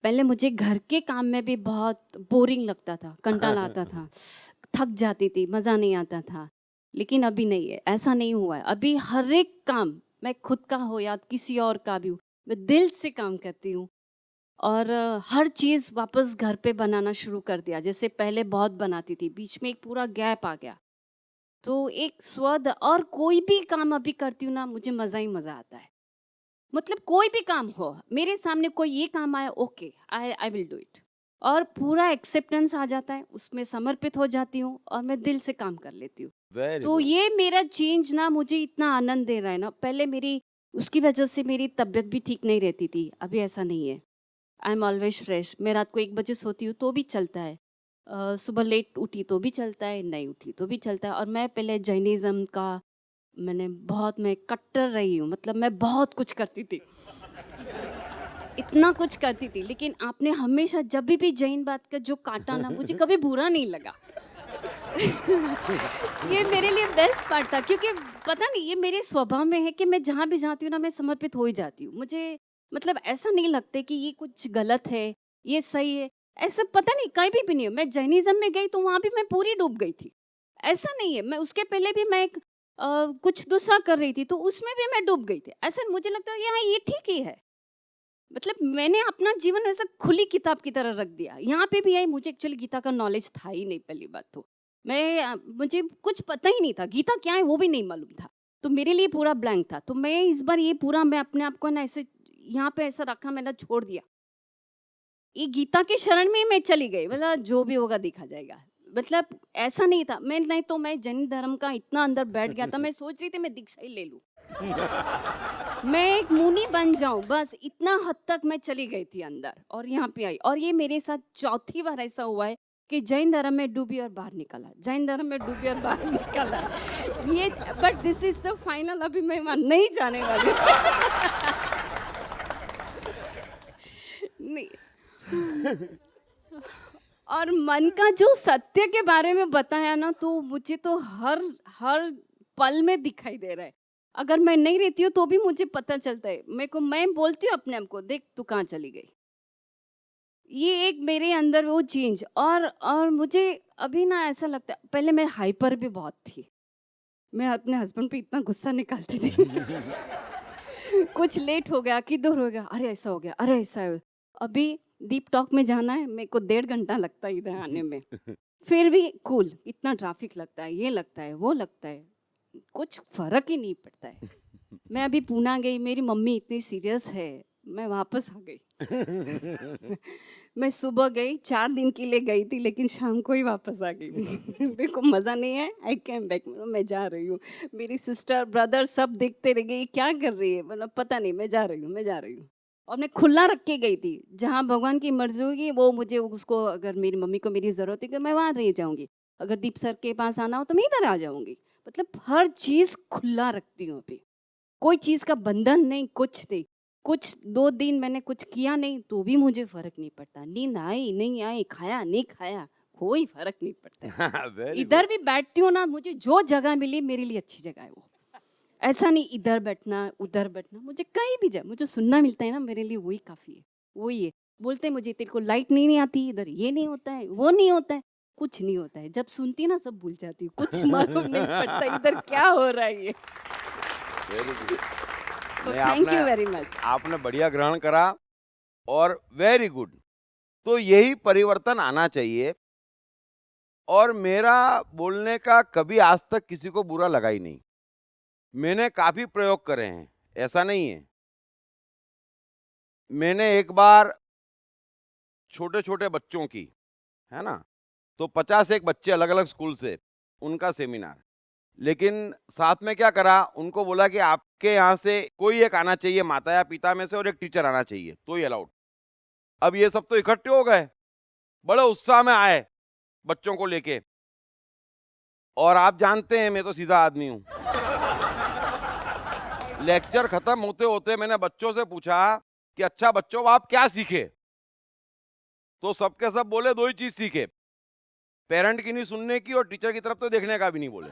पहले मुझे घर के काम में भी बहुत बोरिंग लगता था, कंटाला आता था, थक जाती थी, मज़ा नहीं आता था। लेकिन अभी नहीं है, ऐसा नहीं हुआ है। अभी हर एक काम, मैं खुद का हो या किसी और का भी हो, मैं दिल से काम करती हूँ और हर चीज़ वापस घर पे बनाना शुरू कर दिया। जैसे पहले बहुत बनाती थी, बीच में एक पूरा गैप आ गया, तो एक और कोई भी काम अभी करती हूँ ना, मुझे मज़ा ही मज़ा आता है। मतलब कोई भी काम हो, मेरे सामने कोई ये काम आया, okay I will do it, और पूरा एक्सेप्टेंस आ जाता है, उसमें समर्पित हो जाती हूँ और मैं दिल से काम कर लेती हूँ। तो ये मेरा चेंज ना मुझे इतना आनंद दे रहा है ना। पहले मेरी उसकी वजह से मेरी तबीयत भी ठीक नहीं रहती थी, अभी ऐसा नहीं है। I am always fresh. मैं रात को 1 बजे सोती हूँ तो भी चलता है, सुबह लेट उठी तो भी चलता है, नहीं उठी तो भी चलता है। और मैं पहले जैनिज़्म का मैं कट्टर रही हूँ, मतलब मैं बहुत कुछ करती थी, इतना कुछ करती थी, लेकिन आपने हमेशा जब भी जैन बात का जो काटा ना, मुझे कभी बुरा नहीं लगा। ये मेरे लिए बेस्ट पार्ट था, क्योंकि पता नहीं ये मेरे स्वभाव में है कि मैं जहाँ भी जाती हूँ ना, मैं समर्पित हो ही जाती हूँ। मुझे मतलब ऐसा नहीं लगता कि ये कुछ गलत है, ये सही है, ऐसा पता नहीं कहीं भी नहीं है। मैं जैनिज़्म में गई तो वहाँ भी मैं पूरी डूब गई थी, ऐसा नहीं है। मैं उसके पहले भी मैं कुछ दूसरा कर रही थी तो उसमें भी मैं डूब गई थी। ऐसा मुझे लगता है यहाँ ये ठीक ही है। मतलब मैंने अपना जीवन ऐसा खुली किताब की तरह रख दिया। यहाँ पे भी आई, मुझे एक्चुअली गीता का नॉलेज था ही नहीं। पहली बात तो मुझे कुछ पता ही नहीं था, गीता क्या है वो भी नहीं मालूम था, तो मेरे लिए पूरा ब्लैंक था। तो मैं इस बार ये पूरा मैं अपने आप को ना ऐसे यहाँ पे ऐसा रखा, मैंने छोड़ दिया, ये गीता की शरण में मैं चली गई। मतलब जो भी होगा देखा जाएगा। मतलब ऐसा नहीं था, मैं जैन धर्म का इतना अंदर बैठ गया था, मैं सोच रही थी मैं दीक्षा ही ले लूं, मैं एक मुनि बन जाऊं, बस इतना हद तक मैं चली गई थी अंदर। और यहाँ पे आई, और ये मेरे साथ चौथी बार ऐसा हुआ है कि जैन धर्म में डूबी और बाहर निकला, जैन धर्म में डूबी और बाहर निकला। ये but this is the final, अभी मैं वहां नहीं जाने वाली नहीं। और मन का जो सत्य के बारे में बताया ना, तो मुझे तो हर पल में दिखाई दे रहा है। अगर मैं नहीं रहती हूँ तो भी मुझे पता चलता है। मैं बोलती हूँ अपने आप को, देख तू कहाँ चली गई। ये एक मेरे अंदर वो चेंज। और मुझे अभी ना ऐसा लगता है, पहले मैं हाइपर भी बहुत थी, मैं अपने हस्बैंड पे इतना गुस्सा निकालती थी कुछ लेट हो गया, किधर हो गया, अरे ऐसा हो गया, अरे ऐसा है। अभी दीप टॉक में जाना है, मेरे को 1.5 घंटा लगता है इधर आने में, फिर भी कूल, इतना ट्रैफिक लगता है, ये लगता है, वो लगता है, कुछ फर्क ही नहीं पड़ता है। मैं अभी पूना गई, मेरी मम्मी इतनी सीरियस है, मैं वापस आ गई मैं सुबह गई, 4 दिन के लिए गई थी, लेकिन शाम को ही वापस आ गई मेरे को मज़ा नहीं है, आई कैम बैक, मैं जा रही हूँ। मेरी सिस्टर ब्रदर सब देखते रह गए, क्या कर रही है, मतलब पता नहीं, मैं जा रही हूँ। और मैं खुला रख के गई थी, जहाँ भगवान की मर्जी होगी वो मुझे उसको, अगर मेरी मम्मी को मेरी ज़रूरत है तो मैं वहाँ रह जाऊँगी, अगर दीप सर के पास आना हो तो मैं इधर आ जाऊँगी। मतलब हर चीज़ खुला रखती हूँ अभी, कोई चीज़ का बंधन नहीं, कुछ नहीं। कुछ 2 दिन मैंने कुछ किया नहीं तो भी मुझे फ़र्क नहीं पड़ता, नींद आई नहीं आई, खाया नहीं खाया, कोई फर्क नहीं पड़ता।
Very
इधर भी बैठती हूँ ना, मुझे जो जगह मिली मेरे लिए अच्छी जगह है वो। ऐसा नहीं इधर बैठना उधर बैठना, मुझे कहीं भी जाए, मुझे सुनना मिलता है ना, मेरे लिए वही काफ़ी है। वही है, बोलते हैं मुझे तेरे को लाइट नहीं आती, इधर ये नहीं होता है, वो नहीं होता है, कुछ नहीं होता है। जब सुनती ना सब भूल जाती हूँ, कुछ मालूम नहीं पड़ता इधर क्या हो रहा है ये।
Very good.
Thank you very much.
आपने बढ़िया ग्रहण करा और वेरी गुड। तो यही परिवर्तन आना चाहिए। और मेरा बोलने का कभी आज तक किसी को बुरा लगा ही नहीं। मैंने काफी प्रयोग करे हैं, ऐसा नहीं है। मैंने एक बार छोटे छोटे बच्चों की, है ना, तो 50 एक बच्चे अलग अलग स्कूल से, उनका सेमिनार। लेकिन साथ में क्या करा, उनको बोला कि आपके यहाँ से कोई एक आना चाहिए, माता या पिता में से, और एक टीचर आना चाहिए, तो ही अलाउड। अब ये सब तो इकट्ठे हो गए, बड़े उत्साह में आए बच्चों को लेके। और आप जानते हैं मैं तो सीधा आदमी हूं। लेक्चर खत्म होते होते मैंने बच्चों से पूछा कि अच्छा बच्चों आप क्या सीखे? तो सबके सब बोले दो ही चीज सीखे, पेरेंट की नहीं सुनने की और टीचर की तरफ तो देखने का भी नहीं बोले।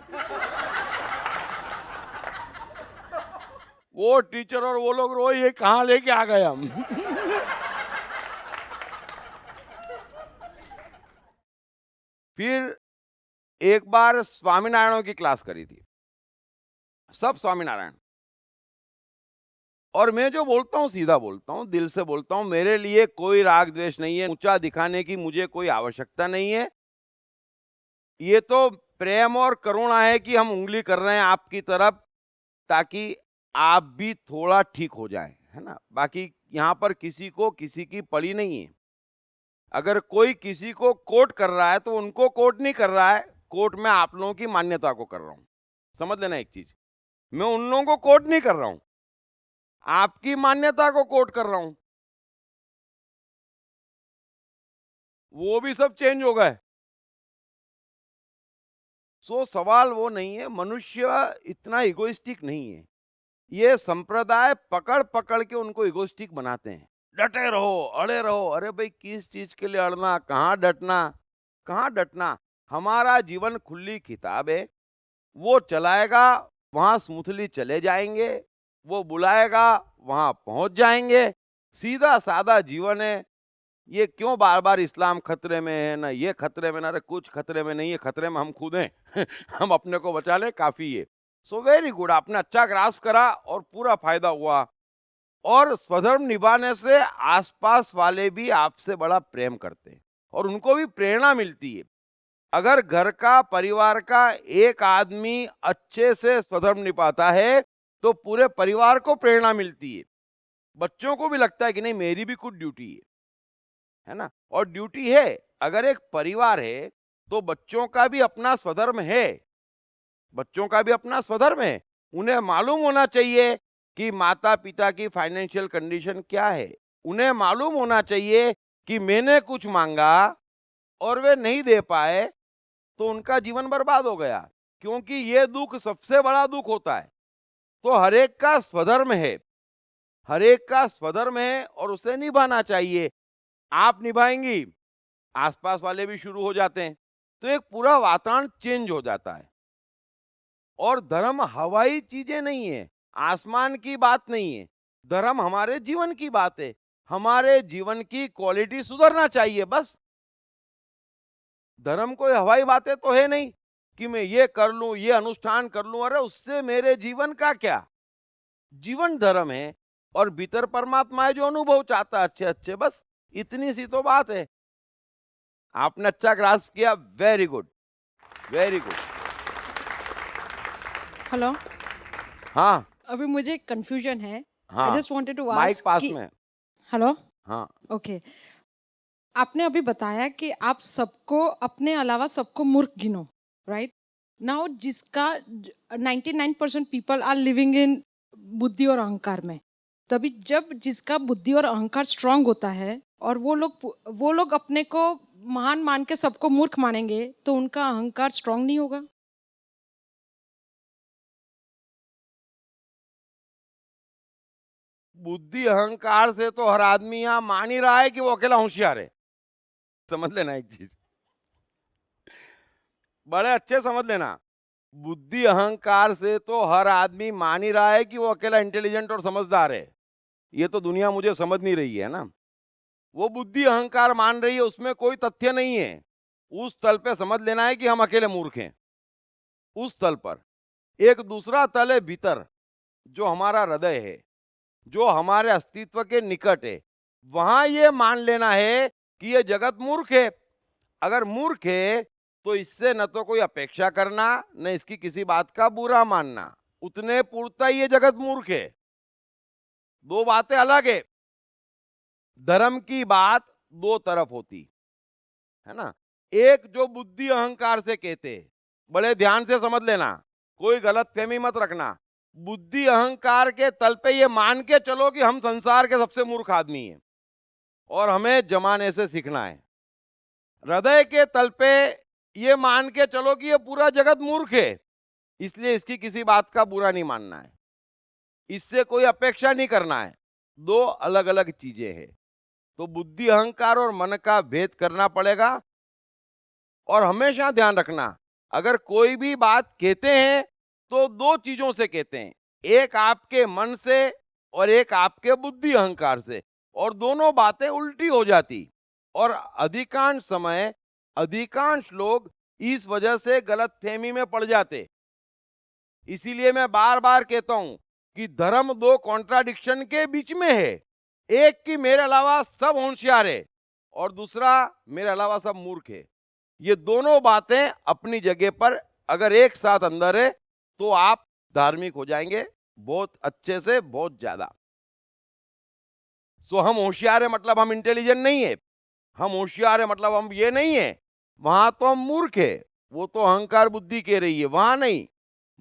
वो टीचर और वो लोग रो, ये कहां लेके आ गए हम। फिर एक बार स्वामीनारायणों की क्लास करी थी, सब स्वामीनारायण। और मैं जो बोलता हूँ सीधा बोलता हूँ, दिल से बोलता हूँ। मेरे लिए कोई राग द्वेष नहीं है, ऊंचा दिखाने की मुझे कोई आवश्यकता नहीं है। ये तो प्रेम और करुणा है कि हम उंगली कर रहे हैं आपकी तरफ, ताकि आप भी थोड़ा ठीक हो जाए, है ना। बाकी यहाँ पर किसी को किसी की पड़ी नहीं है। अगर कोई किसी को कोट कर रहा है तो उनको कोट नहीं कर रहा है, कोट में आप लोगों की मान्यता को कर रहा हूं। समझ लेना एक चीज, मैं उन लोगों को कोट नहीं कर रहा हूं, आपकी मान्यता को कोट कर रहा हूं। वो भी सब चेंज हो गए। सो सवाल वो नहीं है, मनुष्य इतना इगोइस्टिक नहीं है। ये संप्रदाय पकड़ पकड़ के उनको इगोइस्टिक बनाते हैं। डटे रहो, अड़े रहो। अरे भाई किस चीज के लिए अड़ना, कहाँ डटना, कहाँ डटना। हमारा जीवन खुली किताब है, वो चलाएगा वहां स्मूथली चले जाएंगे, वो बुलाएगा वहां पहुंच जाएंगे। सीधा सादा जीवन है। ये क्यों बार बार इस्लाम खतरे में है, ना ये खतरे में, ना, अरे कुछ खतरे में नहीं है, खतरे में हम खुद हैं। हम अपने को बचा ले, काफी है। सो वेरी गुड, आपने अच्छा ग्रास्प करा और पूरा फायदा हुआ। और स्वधर्म निभाने से आसपास वाले भी आपसे बड़ा प्रेम करते हैं और उनको भी प्रेरणा मिलती है। अगर घर का, परिवार का एक आदमी अच्छे से स्वधर्म निभाता है तो पूरे परिवार को प्रेरणा मिलती है। बच्चों को भी लगता है कि नहीं मेरी भी कुछ ड्यूटी है ना। और ड्यूटी है, अगर एक परिवार है तो बच्चों का भी अपना स्वधर्म है, बच्चों का भी अपना स्वधर्म है। उन्हें मालूम होना चाहिए कि माता पिता की फाइनेंशियल कंडीशन क्या है। उन्हें मालूम होना चाहिए कि मैंने कुछ मांगा और वे नहीं दे पाए तो उनका जीवन बर्बाद हो गया, क्योंकि ये दुख सबसे बड़ा दुख होता है। तो हर एक का स्वधर्म है, हर एक का स्वधर्म है और उसे निभाना चाहिए। आप निभाएंगी, आसपास वाले भी शुरू हो जाते हैं, तो एक पूरा वातावरण चेंज हो जाता है। और धर्म हवाई चीजें नहीं है, आसमान की बात नहीं है। धर्म हमारे जीवन की बात है। हमारे जीवन की क्वालिटी सुधरना चाहिए, बस। धर्म कोई हवाई बातें तो है नहीं कि मैं ये कर लूं, ये अनुष्ठान कर लूं, अरे उससे मेरे जीवन का क्या। जीवन धर्म है और भीतर परमात्मा है जो अनुभव चाहता है अच्छे अच्छे, बस इतनी सी तो बात है। आपने अच्छा ग्रास्प किया, very good, very good.
Hello,
हाँ
अभी मुझे कंफ्यूजन है।
हाँ,
I just wanted to
mic
ask
pass
कि
में।
हेलो,
हाँ
ओके। आपने अभी बताया कि आप सबको अपने अलावा सबको मूर्ख गिनो, राइट? नाउ जिसका 99% पीपल आर लिविंग इन बुद्धि और अहंकार में, तभी जब जिसका बुद्धि और अहंकार स्ट्रांग होता है और वो लोग अपने को महान मान के सबको मूर्ख मानेंगे, तो उनका अहंकार स्ट्रांग नहीं होगा।
बुद्धि अहंकार से तो हर आदमी यहाँ मान ही रहा है कि वो अकेला होशियार है। समझ लेना एक चीज, बड़े अच्छे समझ लेना, बुद्धि अहंकार से तो हर आदमी मान ही रहा है कि वो अकेला इंटेलिजेंट और समझदार है। ये तो दुनिया मुझे समझ नहीं रही है ना। वो बुद्धि अहंकार मान रही है, उसमें कोई तथ्य नहीं है। उस तल पे समझ लेना है कि हम अकेले मूर्ख हैं। उस तल पर एक दूसरा तल है भीतर, जो हमारा हृदय है, जो हमारे अस्तित्व के निकट है। वहां ये मान लेना है कि ये जगत मूर्ख है। अगर मूर्ख है तो इससे न तो कोई अपेक्षा करना, न इसकी किसी बात का बुरा मानना। उतने पूर्ता ये जगत मूर्ख है। दो बातें अलग है। धर्म की बात दो तरफ होती है ना। एक जो बुद्धि अहंकार से कहते, बड़े ध्यान से समझ लेना, कोई गलत फहमी मत रखना। बुद्धि अहंकार के तल पे ये मान के चलो कि हम संसार के सबसे मूर्ख आदमी हैं और हमें जमाने से सीखना है। हृदय के तल पे ये मान के चलो कि ये पूरा जगत मूर्ख है, इसलिए इसकी किसी बात का बुरा नहीं मानना है, इससे कोई अपेक्षा नहीं करना है। दो अलग अलग चीजें हैं। तो बुद्धि अहंकार और मन का भेद करना पड़ेगा। और हमेशा ध्यान रखना, अगर कोई भी बात कहते हैं तो दो चीजों से कहते हैं, एक आपके मन से और एक आपके बुद्धि अहंकार से, और दोनों बातें उल्टी हो जाती। और अधिकांश समय अधिकांश लोग इस वजह से गलत फहमी में पड़ जाते। इसीलिए मैं बार बार कहता हूं कि धर्म दो कॉन्ट्राडिक्शन के बीच में है। एक कि मेरे अलावा सब होशियार है और दूसरा मेरे अलावा सब मूर्ख है। ये दोनों बातें अपनी जगह पर अगर एक साथ अंदर है तो आप धार्मिक हो जाएंगे बहुत अच्छे से, बहुत ज्यादा। सो हम होशियार है मतलब हम इंटेलिजेंट नहीं है, हम होशियार है मतलब हम ये नहीं है। वहां तो हम मूर्ख है, वो तो अहंकार बुद्धि कह रही है, वहां नहीं।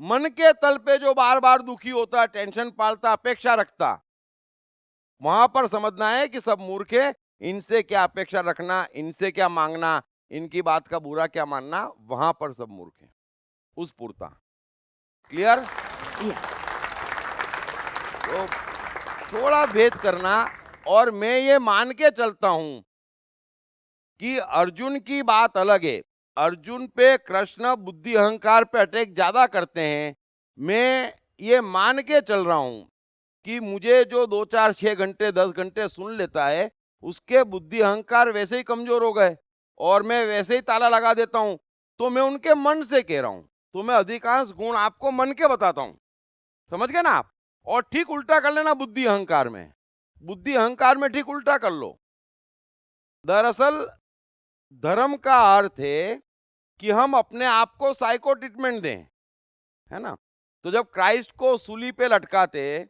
मन के तल पे जो बार बार दुखी होता, टेंशन पालता, अपेक्षा रखता, वहां पर समझना है कि सब मूर्ख है। इनसे क्या अपेक्षा रखना, इनसे क्या मांगना, इनकी बात का बुरा क्या मानना, वहां पर सब मूर्ख है। उस पूर्ता क्लियर। तो थोड़ा भेद करना। और मैं ये मान के चलता हूं कि अर्जुन की बात अलग है। अर्जुन पे कृष्ण बुद्धि अहंकार पे अटैक ज्यादा करते हैं। मैं ये मान के चल रहा हूं कि मुझे जो 2 4 6 घंटे 10 घंटे सुन लेता है, उसके बुद्धि अहंकार वैसे ही कमजोर हो गए और मैं वैसे ही ताला लगा देता हूं। तो मैं उनके मन से कह रहा हूं। तो मैं अधिकांश गुण आपको मन के बताता हूं, समझ गए ना आप। और ठीक उल्टा कर लेना बुद्धि अहंकार में, बुद्धि अहंकार में ठीक उल्टा कर लो। दरअसल धर्म का अर्थ है कि हम अपने आप को साइको ट्रीटमेंट दें, है ना। तो जब क्राइस्ट को सूली पे लटकाते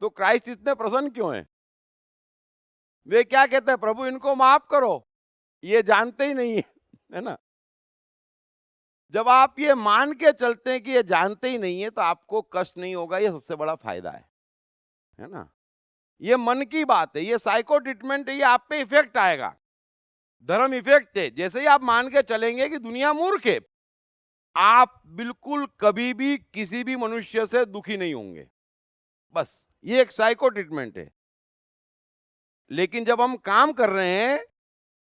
तो क्राइस्ट इतने प्रसन्न क्यों हैं? वे क्या कहते हैं, प्रभु इनको माफ करो, ये जानते ही नहीं है ना। जब आप ये मान के चलते हैं कि ये जानते ही नहीं है तो आपको कष्ट नहीं होगा, ये सबसे बड़ा फायदा है ना। ये मन की बात है, ये साइको ट्रीटमेंट है, ये आप पे इफेक्ट आएगा। धर्म इफेक्ट है। जैसे ही आप मान के चलेंगे कि दुनिया मूर्ख है, आप बिल्कुल कभी भी किसी भी मनुष्य से दुखी नहीं होंगे। बस ये एक साइको ट्रीटमेंट है। लेकिन जब हम काम कर रहे हैं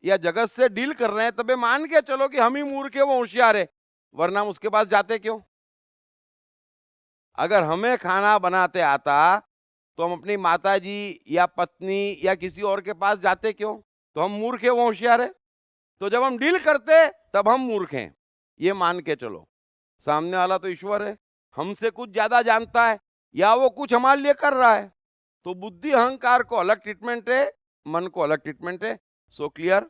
या जगत से डील कर रहे हैं, तब मान के चलो कि हम ही मूर्ख है, वो होशियार है, वरना हम उसके पास जाते क्यों? अगर हमें खाना बनाते आता तो हम अपनी माताजी या पत्नी या किसी और के पास जाते क्यों? तो हम मूर्ख है, वो होशियार है। तो जब हम डील करते तब हम मूर्ख हैं, ये मान के चलो। सामने वाला तो ईश्वर है, हमसे कुछ ज्यादा जानता है या वो कुछ हमारे लिए कर रहा है। तो बुद्धि अहंकार को अलग ट्रीटमेंट है, मन को अलग ट्रीटमेंट है। So clear.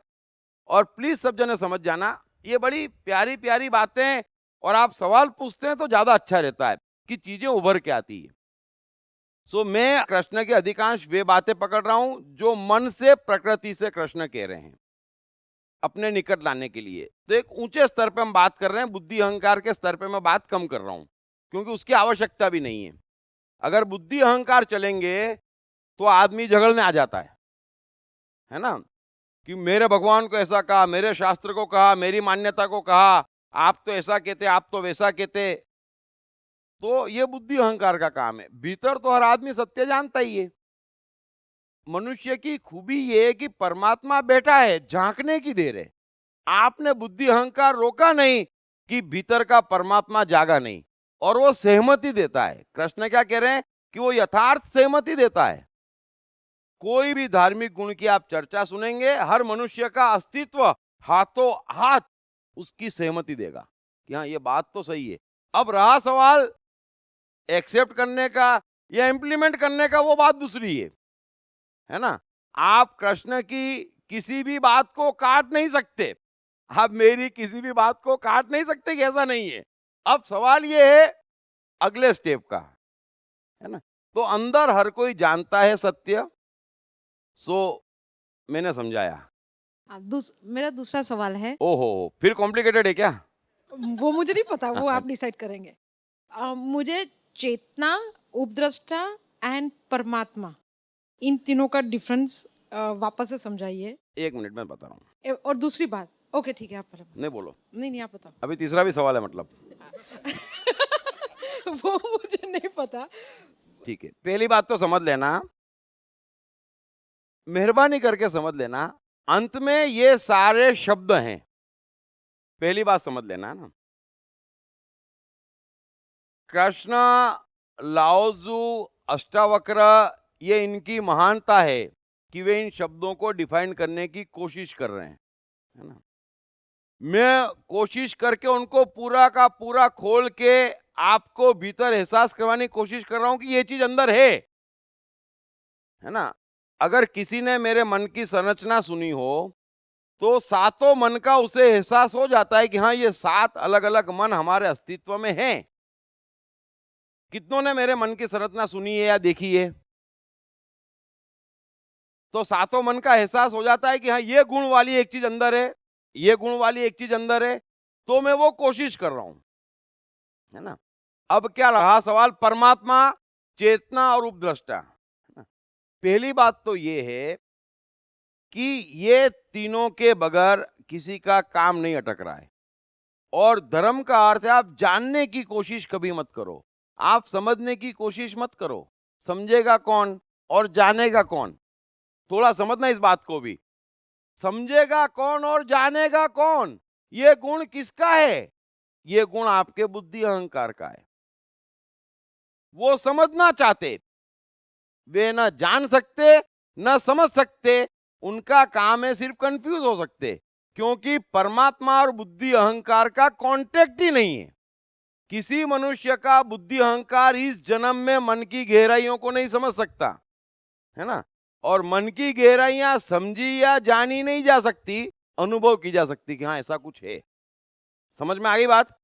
और प्लीज सब जने समझ जाना, ये बड़ी प्यारी प्यारी बातें हैं और आप सवाल पूछते हैं तो ज्यादा अच्छा रहता है कि चीजें उभर के आती है। सो मैं कृष्ण के अधिकांश वे बातें पकड़ रहा हूं जो मन से, प्रकृति से कृष्ण कह रहे हैं अपने निकट लाने के लिए। तो एक ऊंचे स्तर पे हम बात कर रहे हैं, बुद्धि अहंकार के स्तर पे मैं बात कम कर रहा हूं क्योंकि उसकी आवश्यकता भी नहीं है। अगर बुद्धि अहंकार चलेंगे तो आदमी झगड़ने आ जाता है ना, कि मेरे भगवान को ऐसा कहा, मेरे शास्त्र को कहा, मेरी मान्यता को कहा, आप तो ऐसा कहते, आप तो वैसा कहते। तो ये बुद्धि अहंकार का काम है। भीतर तो हर आदमी सत्य जानता ही है। मनुष्य की खूबी ये है कि परमात्मा बैठा है, झांकने की देर है। आपने बुद्धि अहंकार रोका नहीं कि भीतर का परमात्मा जागा नहीं, और वो सहमति देता है। कृष्ण क्या कह रहे हैं कि वो यथार्थ सहमति देता है। कोई भी धार्मिक गुण की आप चर्चा सुनेंगे, हर मनुष्य का अस्तित्व हाथों हाथ उसकी सहमति देगा कि हाँ ये बात तो सही है। अब रहा सवाल एक्सेप्ट करने का या इंप्लीमेंट करने का, वो बात दूसरी है ना। आप कृष्ण की किसी भी बात को काट नहीं सकते, आप मेरी किसी भी बात को काट नहीं सकते कि ऐसा नहीं है। अब सवाल ये है अगले स्टेप का, है ना। तो अंदर हर कोई जानता है सत्य, सो मैंने समझाया।
मेरा दूसरा सवाल है,
ओहो, फिर कॉम्प्लिकेटेड है क्या?
वो मुझे नहीं पता, वो आप डिसाइड करेंगे। मुझे चेतना, उपद्रष्टा एंड परमात्मा, इन तीनों का डिफरेंस वापस से समझाइए।
1 मिनट में बता रहा हूँ।
और दूसरी बात, ओके ठीक है, आप पहले।
नहीं बोलो।
नहीं आप बताओ।
अभी तीसरा भी सवाल है मतलब।
वो मुझे नहीं पता।
ठीक है, पहली बात तो समझ लेना, मेहरबानी करके समझ लेना, अंत में ये सारे शब्द हैं। पहली बात समझ लेना ना, कृष्ण, लाओजू, अष्टावक्र, ये इनकी महानता है कि वे इन शब्दों को डिफाइन करने की कोशिश कर रहे हैं, है ना। मैं कोशिश करके उनको पूरा का पूरा खोल के आपको भीतर एहसास करवाने की कोशिश कर रहा हूं कि ये चीज अंदर है ना। अगर किसी ने मेरे मन की संरचना सुनी हो तो सातों मन का उसे एहसास हो जाता है कि हाँ ये 7 अलग अलग मन हमारे अस्तित्व में हैं। कितनों ने मेरे मन की संरचना सुनी है या देखी है? तो सातों मन का एहसास हो जाता है कि हाँ ये गुण वाली एक चीज अंदर है, ये गुण वाली एक चीज अंदर है, तो मैं वो कोशिश कर रहा हूं, है ना। अब क्या रहा सवाल, परमात्मा, चेतना और उपद्रष्टा। पहली बात तो ये है कि ये तीनों के बगैर किसी का काम नहीं अटक रहा है। और धर्म का अर्थ है आप जानने की कोशिश कभी मत करो, आप समझने की कोशिश मत करो। समझेगा कौन और जानेगा कौन? थोड़ा समझना इस बात को भी। समझेगा कौन और जानेगा कौन? ये गुण किसका है? ये गुण आपके बुद्धि अहंकार का है। वो समझना चाहते, वे न जान सकते न समझ सकते, उनका काम है सिर्फ कंफ्यूज हो सकते, क्योंकि परमात्मा और बुद्धि अहंकार का कांटेक्ट ही नहीं है। किसी मनुष्य का बुद्धि अहंकार इस जन्म में मन की गहराइयों को नहीं समझ सकता, है ना। और मन की गहराइयां समझी या जानी नहीं जा सकती, अनुभव की जा सकती कि हाँ ऐसा कुछ है। समझ में आ गई बात,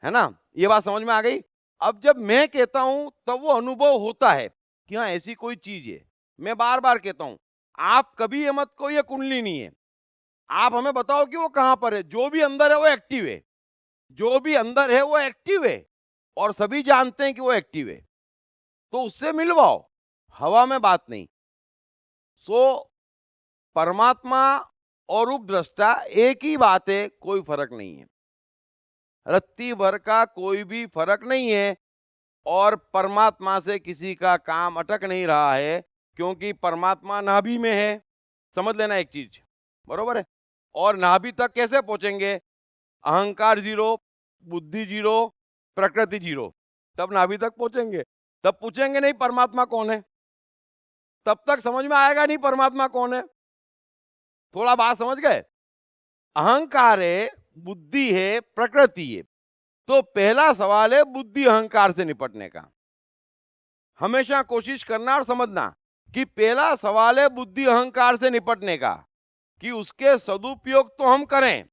है ना? ये बात समझ में आ गई। अब जब मैं कहता हूं तब वो अनुभव होता है कि हाँ ऐसी कोई चीज है। मैं बार बार कहता हूं, आप कभी ये मत को ये कुंडली नहीं है, आप हमें बताओ कि वो कहां पर है। जो भी अंदर है वो एक्टिव है, जो भी अंदर है वो एक्टिव है, और सभी जानते हैं कि वो एक्टिव है, तो उससे मिलवाओ, हवा में बात नहीं। सो परमात्मा और उपद्रष्टा एक ही बात है, कोई फर्क नहीं है, रत्ती भर का कोई भी फर्क नहीं है। और परमात्मा से किसी का काम अटक नहीं रहा है, क्योंकि परमात्मा नाभि में है। समझ लेना एक चीज, बरोबर है। और नाभि तक कैसे पहुंचेंगे? अहंकार 0, बुद्धि 0, प्रकृति 0, तब नाभि तक पहुंचेंगे। तब पूछेंगे नहीं परमात्मा कौन है, तब तक समझ में आएगा नहीं परमात्मा कौन है। थोड़ा बात समझ गए? अहंकार है, बुद्धि है, प्रकृति है। तो पहला सवाल है बुद्धि अहंकार से निपटने का। हमेशा कोशिश करना और समझना कि पहला सवाल है बुद्धि अहंकार से निपटने का, कि उसके सदुपयोग तो हम करें,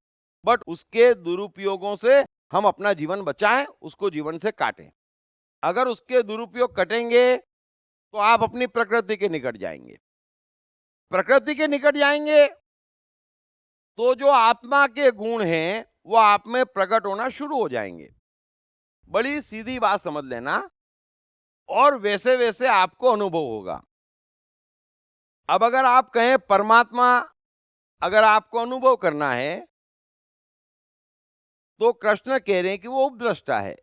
बट उसके दुरुपयोगों से हम अपना जीवन बचाएं, उसको जीवन से काटें। अगर उसके दुरुपयोग कटेंगे तो आप अपनी प्रकृति के निकट जाएंगे। प्रकृति के निकट जाएंगे तो जो आत्मा के गुण हैं वो आप में प्रकट होना शुरू हो जाएंगे। बड़ी सीधी बात समझ लेना, और वैसे वैसे आपको अनुभव होगा। अब अगर आप कहें परमात्मा अगर आपको अनुभव करना है, तो कृष्ण कह रहे हैं कि वो उपद्रष्टा है,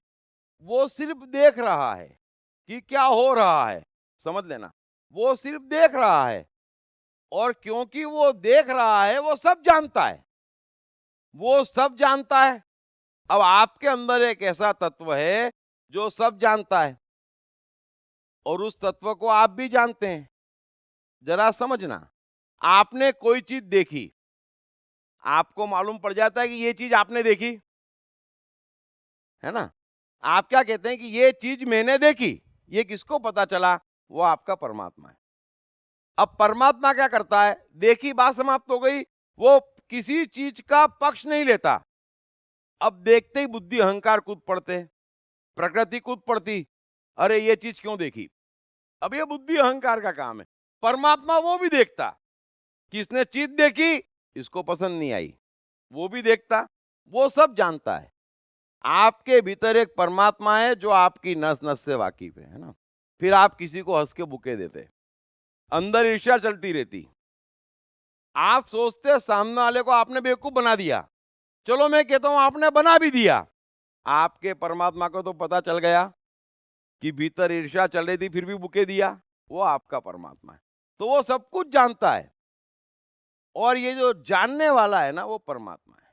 वो सिर्फ देख रहा है कि क्या हो रहा है। समझ लेना, वो सिर्फ देख रहा है, और क्योंकि वो देख रहा है वो सब जानता है। वो सब जानता है। अब आपके अंदर एक ऐसा तत्व है जो सब जानता है और उस तत्व को आप भी जानते हैं। जरा समझना, आपने कोई चीज देखी, आपको मालूम पड़ जाता है कि ये चीज आपने देखी, है ना? आप क्या कहते हैं कि ये चीज मैंने देखी। ये किसको पता चला? वो आपका परमात्मा है। अब परमात्मा क्या करता है? देखी, बात समाप्त हो गई। वो किसी चीज का पक्ष नहीं लेता। अब देखते ही बुद्धि अहंकार कूद पड़ते, प्रकृति कूद पड़ती, अरे ये चीज क्यों देखी। अब ये बुद्धि अहंकार का काम है। परमात्मा वो भी देखता, किसने चीज देखी, इसको पसंद नहीं आई, वो भी देखता, वो सब जानता है। आपके भीतर एक परमात्मा है जो आपकी नस नस से वाकिफ है ना? फिर आप किसी को हंस के बुके देते, अंदर ईर्ष्या चलती रहती। आप सोचते सामने वाले को आपने बेवकूफ बना दिया। चलो मैं कहता हूं आपने बना भी दिया, आपके परमात्मा को तो पता चल गया कि भीतर ईर्ष्या चल रही थी, फिर भी बुके दिया। वो आपका परमात्मा है, तो वो सब कुछ जानता है। और ये जो जानने वाला है ना, वो परमात्मा है।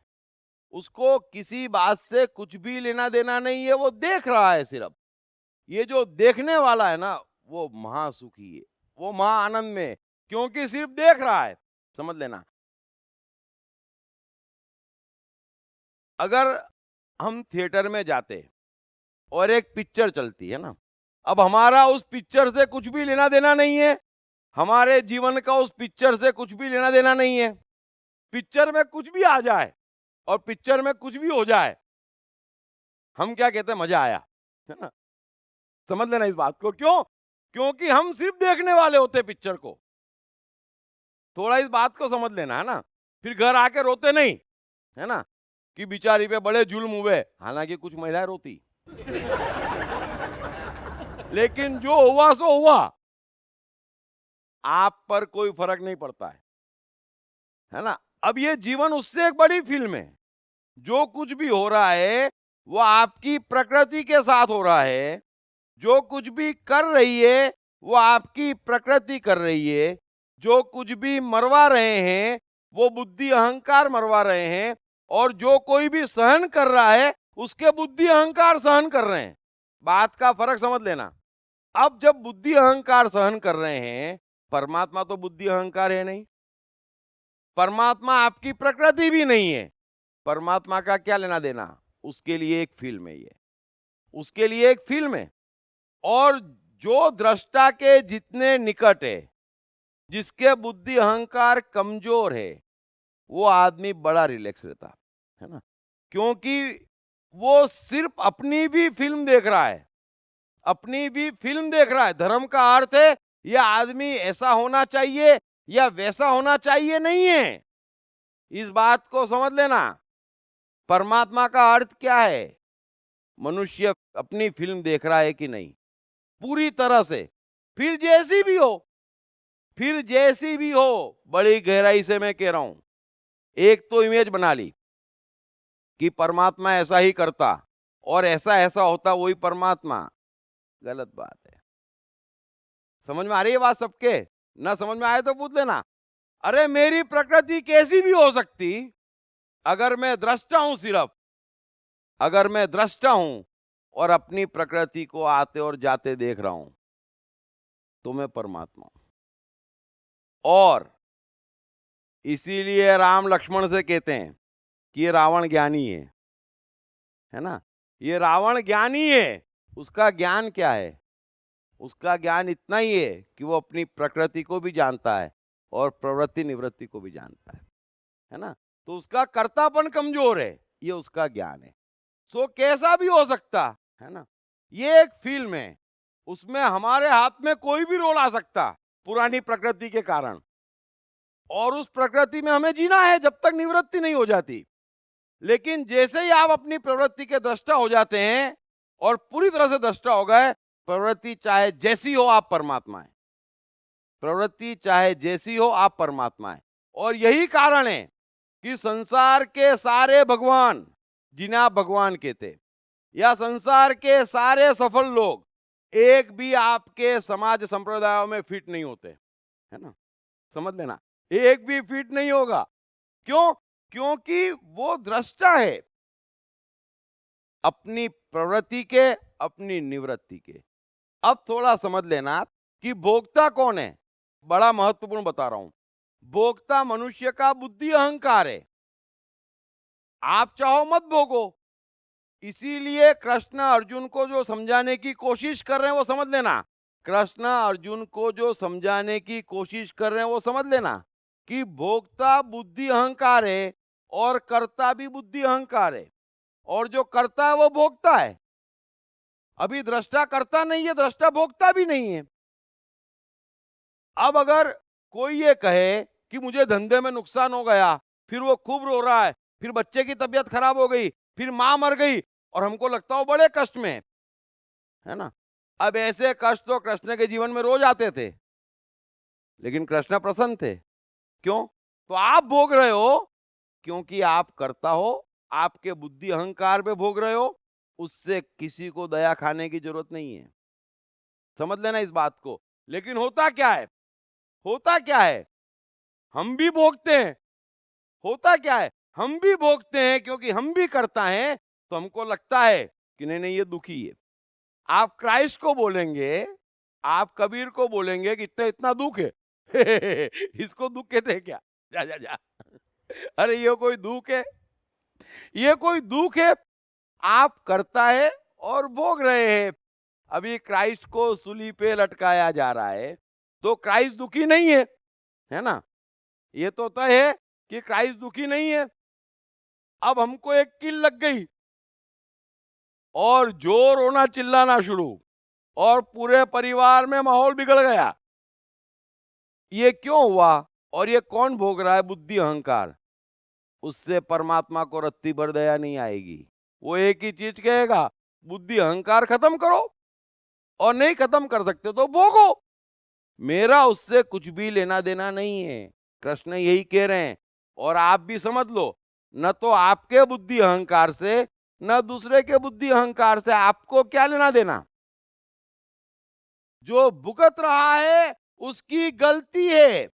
उसको किसी बात से कुछ भी लेना देना नहीं है, वो देख रहा है सिर्फ। ये जो देखने वाला है ना, वो महासुखी है, वो महा आनंद में है, क्योंकि सिर्फ देख रहा है। समझ लेना, अगर हम थिएटर में जाते और एक पिक्चर चलती है ना, अब हमारा उस पिक्चर से कुछ भी लेना देना नहीं है, हमारे जीवन का उस पिक्चर से कुछ भी लेना देना नहीं है। पिक्चर में कुछ भी आ जाए और पिक्चर में कुछ भी हो जाए, हम क्या कहते हैं? मजा आया, है ना? समझ लेना इस बात को। क्यों? क्योंकि हम सिर्फ देखने वाले होते पिक्चर को। थोड़ा इस बात को समझ लेना, है ना? फिर घर आके रोते नहीं, है ना, कि बिचारी पे बड़े जुल्म हुए। हालांकि कुछ महिलाएं रोती लेकिन जो हुआ सो हुआ, आप पर कोई फर्क नहीं पड़ता है ना? अब ये जीवन उससे एक बड़ी फिल्म है। जो कुछ भी हो रहा है वो आपकी प्रकृति के साथ हो रहा है। जो कुछ भी कर रही है वो आपकी प्रकृति कर रही है। जो कुछ भी मरवा रहे हैं वो बुद्धि अहंकार मरवा रहे हैं। और जो कोई भी सहन कर रहा है उसके बुद्धि अहंकार सहन कर रहे हैं। बात का फर्क समझ लेना। अब जब बुद्धि अहंकार सहन कर रहे हैं, परमात्मा तो बुद्धि अहंकार है नहीं, परमात्मा आपकी प्रकृति भी नहीं है, परमात्मा का क्या लेना देना? उसके लिए एक फिल्म है, ये उसके लिए एक फिल्म है। और जो दृष्टा के जितने निकट है, जिसके बुद्धि अहंकार कमजोर है, वो आदमी बड़ा रिलैक्स रहता है ना, क्योंकि वो सिर्फ अपनी भी फिल्म देख रहा है, अपनी भी फिल्म देख रहा है। धर्म का अर्थ है यह आदमी ऐसा होना चाहिए या वैसा होना चाहिए नहीं है। इस बात को समझ लेना। परमात्मा का अर्थ क्या है? मनुष्य अपनी फिल्म देख रहा है कि नहीं, पूरी तरह से, फिर जैसी भी हो, फिर जैसी भी हो। बड़ी गहराई से मैं कह रहा हूं, एक तो इमेज बना ली कि परमात्मा ऐसा ही करता और ऐसा ऐसा होता, वही परमात्मा। गलत बात है। समझ में आ रही है बात सबके? ना समझ में आए तो पूछ लेना। अरे मेरी प्रकृति कैसी भी हो सकती, अगर मैं दृष्टा हूं, सिर्फ अगर मैं दृष्टा हूं और अपनी प्रकृति को आते और जाते देख रहा हूं, तो मैं परमात्मा हूं। और इसीलिए राम लक्ष्मण से कहते हैं कि ये रावण ज्ञानी है ना? ये रावण ज्ञानी है। उसका ज्ञान क्या है? उसका ज्ञान इतना ही है कि वो अपनी प्रकृति को भी जानता है और प्रवृत्ति निवृत्ति को भी जानता है ना? तो उसका कर्तापन कमजोर है, ये उसका ज्ञान है। सो कैसा भी हो सकता है ना? ये एक फिल्म है, उसमें हमारे हाथ में कोई भी रोल आ सकता पुरानी प्रकृति के कारण, और उस प्रकृति में हमें जीना है जब तक निवृत्ति नहीं हो जाती। लेकिन जैसे ही आप अपनी प्रवृत्ति के दृष्टा हो जाते हैं और पूरी तरह से दृष्टा हो गए, प्रवृत्ति चाहे जैसी हो, आप परमात्मा है। प्रवृत्ति चाहे जैसी हो, आप परमात्मा है। और यही कारण है कि संसार के सारे भगवान, जिन्हें आप भगवान कहते, या संसार के सारे सफल लोग, एक भी आपके समाज संप्रदायों में फिट नहीं होते, है ना? समझ लेना, एक भी फिट नहीं होगा। क्यों? क्योंकि वो दृष्टा है अपनी प्रवृत्ति के, अपनी निवृत्ति के। अब थोड़ा समझ लेना कि भोक्ता कौन है। बड़ा महत्वपूर्ण बता रहा हूं। भोक्ता मनुष्य का बुद्धि अहंकार है। आप चाहो मत भोगो। इसीलिए कृष्ण अर्जुन को जो समझाने की कोशिश कर रहे हैं वो समझ लेना। कृष्ण अर्जुन को जो समझाने की कोशिश कर रहे हैं वो समझ लेना कि भोक्ता बुद्धि अहंकार है और कर्ता भी बुद्धि अहंकार है, और जो करता है वो भोगता है। अभी दृष्टा करता नहीं है, दृष्टा भोगता भी नहीं है। अब अगर कोई ये कहे कि मुझे धंधे में नुकसान हो गया, फिर वो खूब रो रहा है, फिर बच्चे की तबीयत खराब हो गई, फिर मां मर गई, और हमको लगता हो बड़े कष्ट में है ना। अब ऐसे कष्ट तो कृष्ण के जीवन में रोज आते थे, लेकिन कृष्ण प्रसन्न थे। क्यों? तो आप भोग रहे हो क्योंकि आप करता हो, आपके बुद्धि अहंकार पे भोग रहे हो। उससे किसी को दया खाने की जरूरत नहीं है। समझ लेना इस बात को। लेकिन होता क्या है, होता क्या है, हम भी भोगते हैं। होता क्या है, हम भी भोगते हैं क्योंकि हम भी करता है, तो हमको लगता है कि नहीं नहीं ये दुखी है। आप क्राइस्ट को बोलेंगे, आप कबीर को बोलेंगे कि इतना इतना दुख है इसको दुख कहते हैं क्या? जा जा जा अरे ये कोई दुख है? ये कोई दुख है? आप करता है और भोग रहे हैं। अभी क्राइस्ट को सूली पे लटकाया जा रहा है, तो क्राइस्ट दुखी नहीं है ना। ये तो तय है कि क्राइस्ट दुखी नहीं है। अब हमको एक कील लग गई और जोर रोना चिल्लाना शुरू, और पूरे परिवार में माहौल बिगड़ गया। ये क्यों हुआ? और ये कौन भोग रहा है? बुद्धि अहंकार। उससे परमात्मा को रत्ती भर दया नहीं आएगी। वो एक ही चीज कहेगा, बुद्धि अहंकार खत्म करो, और नहीं खत्म कर सकते तो भोगो। मेरा उससे कुछ भी लेना देना नहीं है। कृष्ण यही कह रहे हैं, और आप भी समझ लो, न तो आपके बुद्धि अहंकार से, न दूसरे के बुद्धि अहंकार से आपको क्या लेना देना। जो भुगत रहा है उसकी गलती है।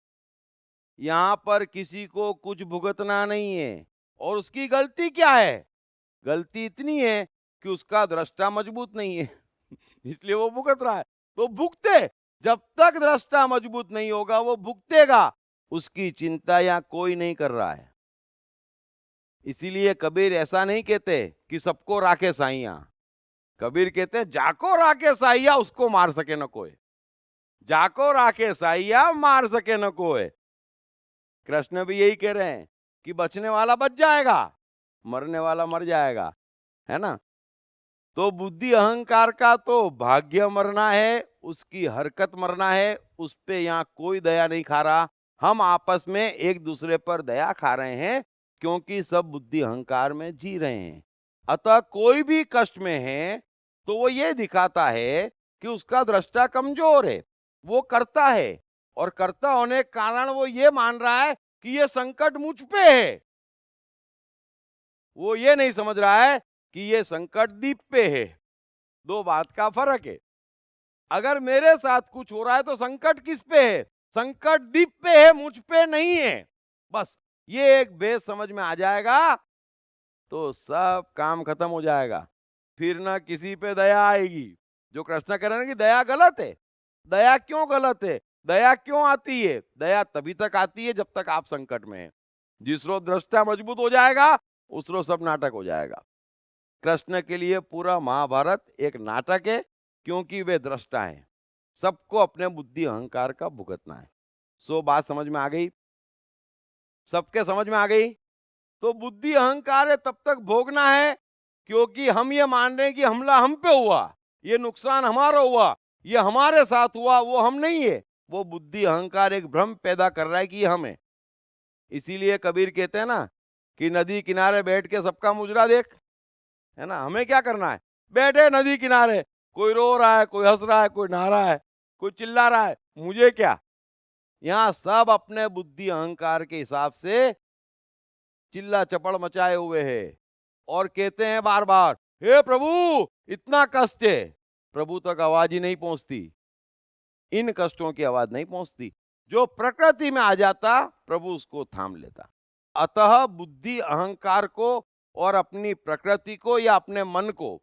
यहां पर किसी को कुछ भुगतना नहीं है। और उसकी गलती क्या है? गलती इतनी है कि उसका दृष्टा मजबूत नहीं है इसलिए वो भुगत रहा है। तो भुगते, जब तक दृष्टा मजबूत नहीं होगा वो भुगतेगा। उसकी चिंता यहां कोई नहीं कर रहा है। इसीलिए कबीर ऐसा नहीं कहते कि सबको राखे साइया। कबीर कहते हैं जाको राखे साइया उसको मार सके न कोई। जाको राखे साइया मार सके न कोई। कृष्ण भी यही कह रहे हैं कि बचने वाला बच जाएगा, मरने वाला मर जाएगा, है ना। तो बुद्धि अहंकार का तो भाग्य मरना है, उसकी हरकत मरना है। उस पे यहाँ कोई दया नहीं खा रहा। हम आपस में एक दूसरे पर दया खा रहे हैं क्योंकि सब बुद्धि अहंकार में जी रहे हैं। अतः कोई भी कष्ट में है तो वो ये दिखाता है कि उसका दृष्टा कमजोर है, वो करता है, और करता होने के कारण वो ये मान रहा है कि ये संकट मुझ पे है। वो ये नहीं समझ रहा है कि ये संकट दीप पे है। दो बात का फर्क है। अगर मेरे साथ कुछ हो रहा है तो संकट किस पे है? संकट दीप पे है, मुझ पे नहीं है। बस ये एक भेद समझ में आ जाएगा तो सब काम खत्म हो जाएगा। फिर ना किसी पे दया आएगी। जो कृष्ण कह रहे हैं कि दया गलत है। दया क्यों गलत है? दया क्यों आती है? दया तभी तक आती है जब तक आप संकट में हैं। जिसरो दृष्टा मजबूत हो जाएगा उसरो सब नाटक हो जाएगा। कृष्ण के लिए पूरा महाभारत एक नाटक है क्योंकि वे दृष्टा हैं। सबको अपने बुद्धि अहंकार का भुगतना है। सो बात समझ में आ गई? सबके समझ में आ गई? तो बुद्धि अहंकार है तब तक भोगना है क्योंकि हम ये मान रहे हैं कि हमला हम पे हुआ, ये नुकसान हमारा हुआ, ये हमारे साथ हुआ, वो हम नहीं है। वो बुद्धि अहंकार एक भ्रम पैदा कर रहा है कि हम है। इसीलिए कबीर कहते हैं ना कि नदी किनारे बैठ के सबका मुजरा देख, है ना। हमें क्या करना है? बैठे नदी किनारे, कोई रो रहा है, कोई हंस रहा है, कोई नहा रहा है, कोई चिल्ला रहा है, मुझे क्या। यहाँ सब अपने बुद्धि अहंकार के हिसाब से चिल्ला चपड़ मचाए हुए हैं और कहते हैं बार बार, हे प्रभु इतना कष्ट है। प्रभु तक आवाज ही नहीं पहुंचती, इन कष्टों की आवाज नहीं पहुंचती। जो प्रकृति में आ जाता प्रभु उसको थाम लेता। अतः बुद्धि अहंकार को और अपनी प्रकृति को या अपने मन को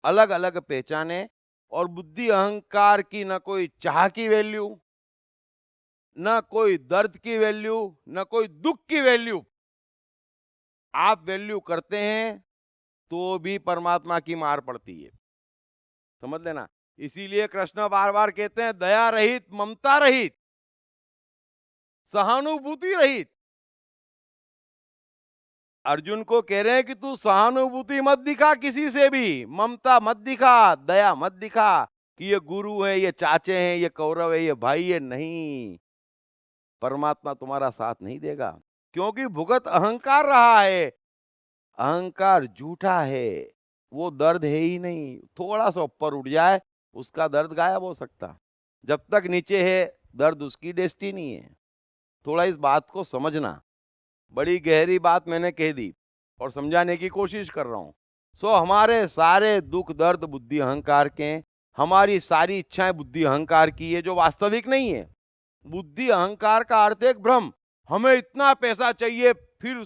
अलग अलग पहचाने, और बुद्धि अहंकार की न कोई चाह की वैल्यू, न कोई दर्द की वैल्यू, न कोई दुख की वैल्यू। आप वैल्यू करते हैं तो भी परमात्मा की मार पड़ती है, समझ लेना। इसीलिए कृष्ण बार बार कहते हैं दया रहित, ममता रहित, सहानुभूति रहित। अर्जुन को कह रहे हैं कि तू सहानुभूति मत दिखा किसी से भी, ममता मत दिखा, दया मत दिखा कि ये गुरु है, ये चाचे हैं, ये कौरव है, ये भाई है। नहीं, परमात्मा तुम्हारा साथ नहीं देगा, क्योंकि भुगत अहंकार रहा है। अहंकार झूठा है, वो दर्द है ही नहीं। थोड़ा सा ऊपर उठ जाए उसका दर्द गायब हो सकता, जब तक नीचे है दर्द उसकी डेस्टिनी है। थोड़ा इस बात को समझना। बड़ी गहरी बात मैंने कह दी और समझाने की कोशिश कर रहा हूं। हमारे सारे दुख दर्द बुद्धि अहंकार के हैं, हमारी सारी इच्छाएं बुद्धि अहंकार की है, जो वास्तविक नहीं है। बुद्धि अहंकार का अर्थ है भ्रम। हमें इतना पैसा चाहिए फिर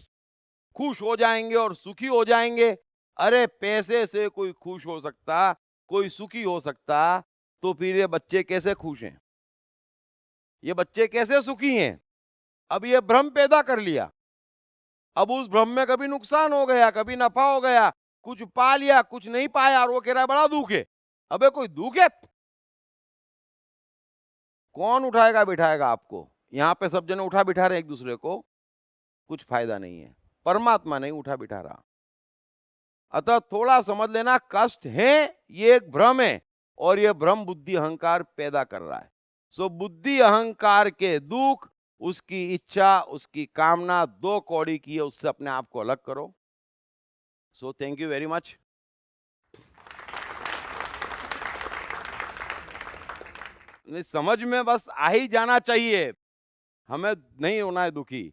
खुश हो जाएंगे और सुखी हो जाएंगे। अरे पैसे से कोई खुश हो सकता, कोई सुखी हो सकता, तो फिर ये बच्चे कैसे खुश हैं, ये बच्चे कैसे सुखी हैं? अब ये भ्रम पैदा कर लिया। अब उस भ्रम में कभी नुकसान हो गया, कभी नफा हो गया, कुछ पा लिया, कुछ नहीं पाया, और वो कह रहा है बड़ा दुख है। अबे कोई दुख है? कौन उठाएगा बिठाएगा आपको? यहाँ पे सब जने उठा बिठा रहे एक दूसरे को, कुछ फायदा नहीं है। परमात्मा नहीं उठा बिठा रहा। अतः थोड़ा समझ लेना, कष्ट है ये एक भ्रम है, और ये भ्रम बुद्धि अहंकार पैदा कर रहा है। बुद्धि अहंकार के दुख, उसकी इच्छा, उसकी कामना दो कौड़ी की है, उससे अपने आप को अलग करो। Thank you very much. समझ में बस आ ही जाना चाहिए, हमें नहीं होना है दुखी।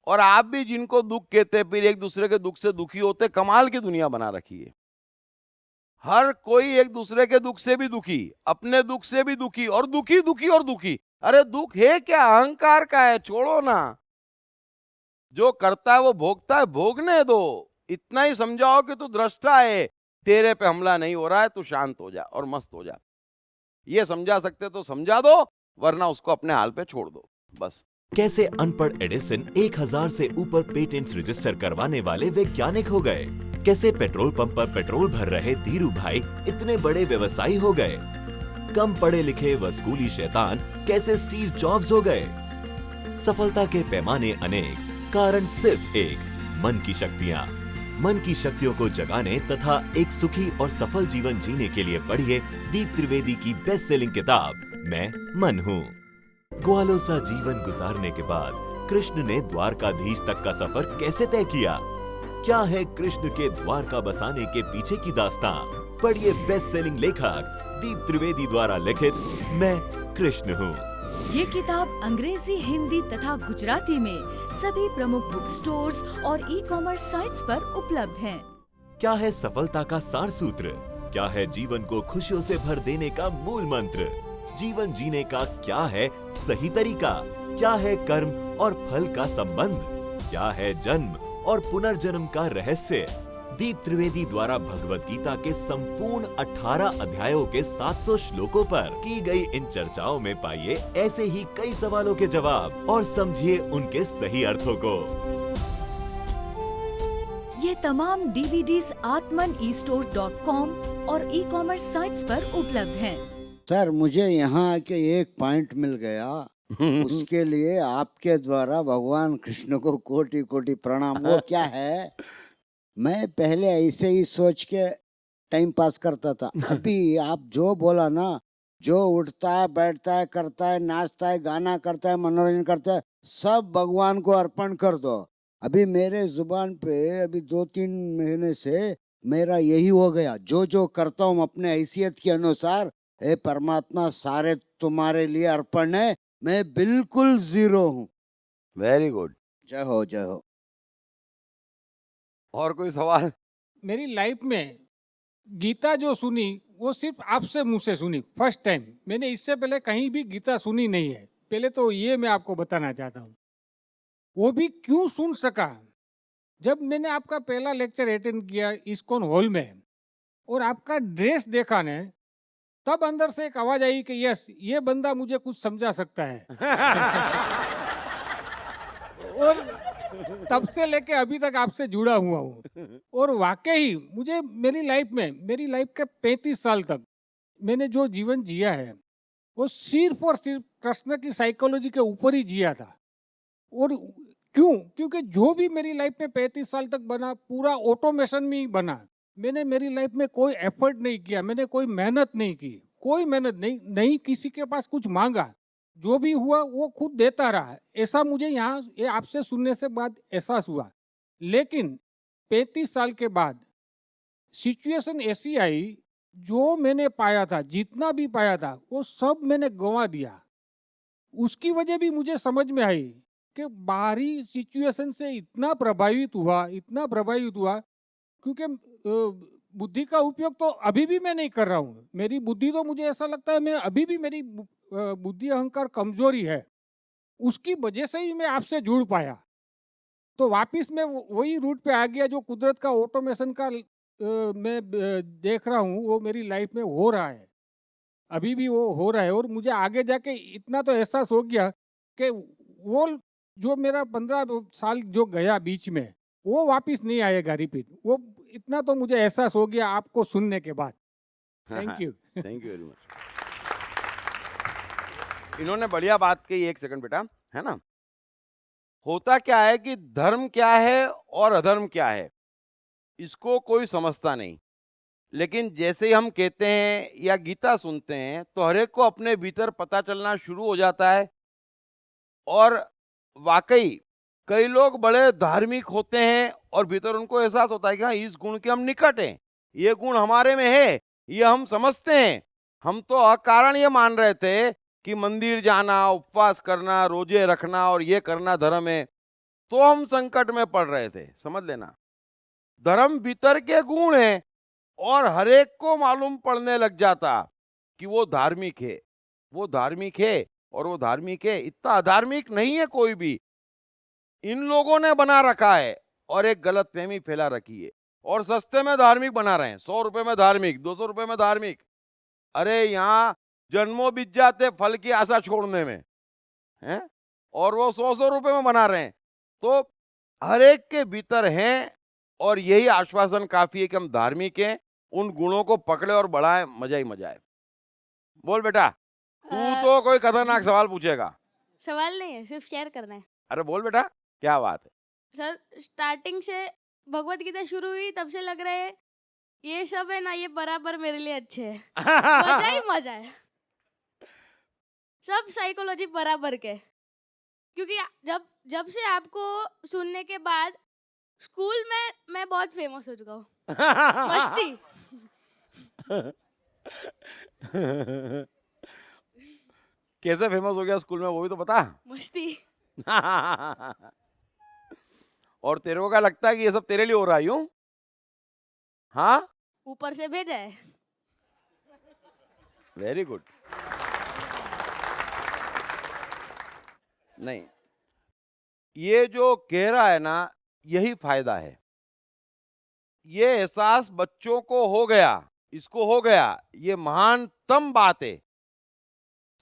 और आप भी जिनको दुख कहते फिर एक दूसरे के दुख से दुखी होते, कमाल की दुनिया बना रखी है। हर कोई एक दूसरे के दुख से भी दुखी, अपने दुख से भी दुखी, और दुखी दुखी और दुखी। अरे दुख है क्या? अहंकार का है, छोड़ो ना। जो करता है वो भोगता है, भोगने दो। इतना ही समझाओ कि तू दृष्टा है, तेरे पे हमला नहीं हो रहा है, तू शांत हो जा और मस्त हो जा। ये समझा सकते तो समझा दो, वरना उसको अपने हाल पे छोड़ दो, बस।
कैसे अनपढ़ एडिसन 1000 से ऊपर पेटेंट्स रजिस्टर करवाने वाले वैज्ञानिक हो गए? कैसे पेट्रोल पंप पर पेट्रोल भर रहे धीरू भाई इतने बड़े व्यवसायी हो गए? कम पढ़े लिखे व स्कूली शैतान कैसे स्टीव जॉब्स हो गए? सफलता के पैमाने अनेक, कारण सिर्फ एक, मन की शक्तियाँ। मन की शक्तियों को जगाने तथा एक सुखी और सफल जीवन जीने के लिए पढ़िए दीप त्रिवेदी की बेस्ट सेलिंग किताब मैं मन हूँ। ग्वालों सा जीवन गुजारने के बाद कृष्ण ने द्वारकाधीश तक का सफर कैसे तय किया? क्या है कृष्ण के द्वारका बसाने के पीछे की दास्तां? पढ़िए बेस्ट सेलिंग लेखक दीप त्रिवेदी द्वारा लिखित मैं कृष्ण हूँ।
ये किताब अंग्रेजी, हिंदी तथा गुजराती में सभी प्रमुख बुक स्टोर्स और ई-कॉमर्स साइट्स पर उपलब्ध है।
क्या है सफलता का सार सूत्र? क्या है जीवन को खुशियों से भर देने का मूल मंत्र? जीवन जीने का क्या है सही तरीका? क्या है कर्म और फल का संबंध? क्या है जन्म और पुनर्जन्म का रहस्य? दीप त्रिवेदी द्वारा भगवत गीता के संपूर्ण 18 अध्यायों के 700 श्लोकों पर की गई इन चर्चाओं में पाइए ऐसे ही कई सवालों के जवाब और समझिए उनके सही अर्थों को।
ये तमाम डीवीडीज atman-e-store.com और ई-कॉमर्स साइट्स पर उपलब्ध हैं।
सर मुझे यहाँ आके एक पॉइंट मिल गया, उसके लिए आपके द्वारा भगवान कृष्ण को कोटि कोटि प्रणाम। वो क्या है, मैं पहले ऐसे ही सोच के टाइम पास करता था। अभी आप जो बोला ना, जो उठता है, बैठता है, करता है, नाचता है, गाना करता है, मनोरंजन करता है, सब भगवान को अर्पण कर दो। अभी मेरे जुबान पे अभी 2-3 महीने से मेरा यही हो गया, जो जो करता हूँ अपने हैसियत के अनुसार, हे परमात्मा सारे तुम्हारे लिए अर्पण है, मैं बिल्कुल जीरो हूँ।
वेरी गुड,
जय हो जय हो।
और कोई सवाल?
मेरी लाइफ में गीता जो सुनी वो सिर्फ आपसे मुंह से सुनी, फर्स्ट टाइम। मैंने इससे पहले कहीं भी गीता सुनी नहीं है। पहले तो ये मैं आपको बताना चाहता हूँ। वो भी क्यों सुन सका? जब मैंने आपका पहला लेक्चर अटेंड किया इस्कॉन हॉल में और आपका ड्रेस देखा ने, तब अंदर से एक आवाज आई कि यस, ये बंदा मुझे कुछ समझा सकता है। और तब से लेके अभी तक आपसे जुड़ा हुआ हूँ। और वाकई मुझे मेरी लाइफ के 35 साल तक मैंने जो जीवन जिया है वो सिर्फ और सिर्फ कृष्ण की साइकोलॉजी के ऊपर ही जिया था। और क्यों? क्योंकि जो भी मेरी लाइफ में 35 साल तक बना पूरा ऑटोमेशन में ही बना। मैंने मेरी लाइफ में कोई एफर्ट नहीं किया, मैंने कोई मेहनत नहीं की, कोई मेहनत नहीं किसी के पास कुछ मांगा। जो भी हुआ वो खुद देता रहा। ऐसा मुझे यहाँ ये आपसे सुनने से बाद एहसास हुआ। लेकिन 35 साल के बाद सिचुएशन ऐसी आई, जो मैंने पाया था, जितना भी पाया था, वो सब मैंने गंवा दिया। उसकी वजह भी मुझे समझ में आई कि बाहरी सिचुएशन से इतना प्रभावित हुआ क्योंकि बुद्धि का उपयोग तो अभी भी मैं नहीं कर रहा हूँ। मेरी बुद्धि तो मुझे ऐसा लगता है मैं अभी भी मेरी बुद्धि अहंकार कमजोरी है, उसकी वजह से ही मैं आपसे जुड़ पाया। तो वापिस मैं वही रूट पे आ गया जो कुदरत का ऑटोमेशन का मैं देख रहा हूँ, वो मेरी लाइफ में हो रहा है, अभी भी वो हो रहा है। और मुझे आगे जाके इतना तो एहसास हो गया कि वो जो मेरा 15 साल जो गया बीच में, वो वापिस नहीं आएगा रिपीट। वो इतना तो मुझे एहसास हो गया आपको सुनने के बाद। Thank you.
Thank you very much. इन्होंने बढ़िया बात कही। एक सेकंड बेटा, है ना। होता क्या है कि धर्म क्या है और अधर्म क्या है, इसको कोई समझता नहीं। लेकिन जैसे ही हम कहते हैं या गीता सुनते हैं तो हर एक को अपने भीतर पता चलना शुरू हो जाता है। और वाकई कई लोग बड़े धार्मिक होते हैं और भीतर उनको एहसास होता है कि हाँ, इस गुण के हम निकट हैं, ये गुण हमारे में है, ये हम समझते हैं। हम तो अकारण ये मान रहे थे कि मंदिर जाना, उपवास करना, रोजे रखना और ये करना धर्म है, तो हम संकट में पड़ रहे थे। समझ लेना, धर्म भीतर के गुण है और हर एक को मालूम पड़ने लग जाता कि वो धार्मिक है, वो धार्मिक है और वो धार्मिक है। इतना अधार्मिक नहीं है कोई भी, इन लोगों ने बना रखा है और एक गलत फहमी फैला रखी है और सस्ते में धार्मिक बना रहे हैं। 100 रुपए में धार्मिक, 200 रुपए में धार्मिक। अरे यहाँ जन्मों बीत जाते फल की आशा छोड़ने में, हैं, और वो 100 रुपए में बना रहे हैं। तो हर एक के भीतर हैं और यही आश्वासन काफी है कि हम धार्मिक हैं। उन गुणों को पकड़े और बढ़ाएं, मजा ही मजा है। बोल बेटा, तू तो कोई खतरनाक सवाल पूछेगा।
सवाल नहीं है, सिर्फ शेयर करना है।
अरे बोल बेटा, क्या बात है।
सर, स्टार्टिंग से भगवत गीता शुरू हुई तब से लग रहा है ये सब है ना, ये बराबर मेरे लिए अच्छे है। मजा ही मजा है, सब साइकोलॉजी बराबर के। क्योंकि जब से आपको सुनने के बाद स्कूल में मैं बहुत फेमस हो चुका हूँ। मस्ती।
कैसे फेमस हो गया स्कूल में, वो भी तो बता।
मस्ती।
और तेरे को क्या लगता है कि ये सब तेरे लिए हो रहा है यूं? हाँ,
ऊपर से भेजा है।
Very good. नहीं, ये जो कह रहा है ना, यही फायदा है। ये एहसास बच्चों को हो गया, इसको हो गया, ये महानतम बात है।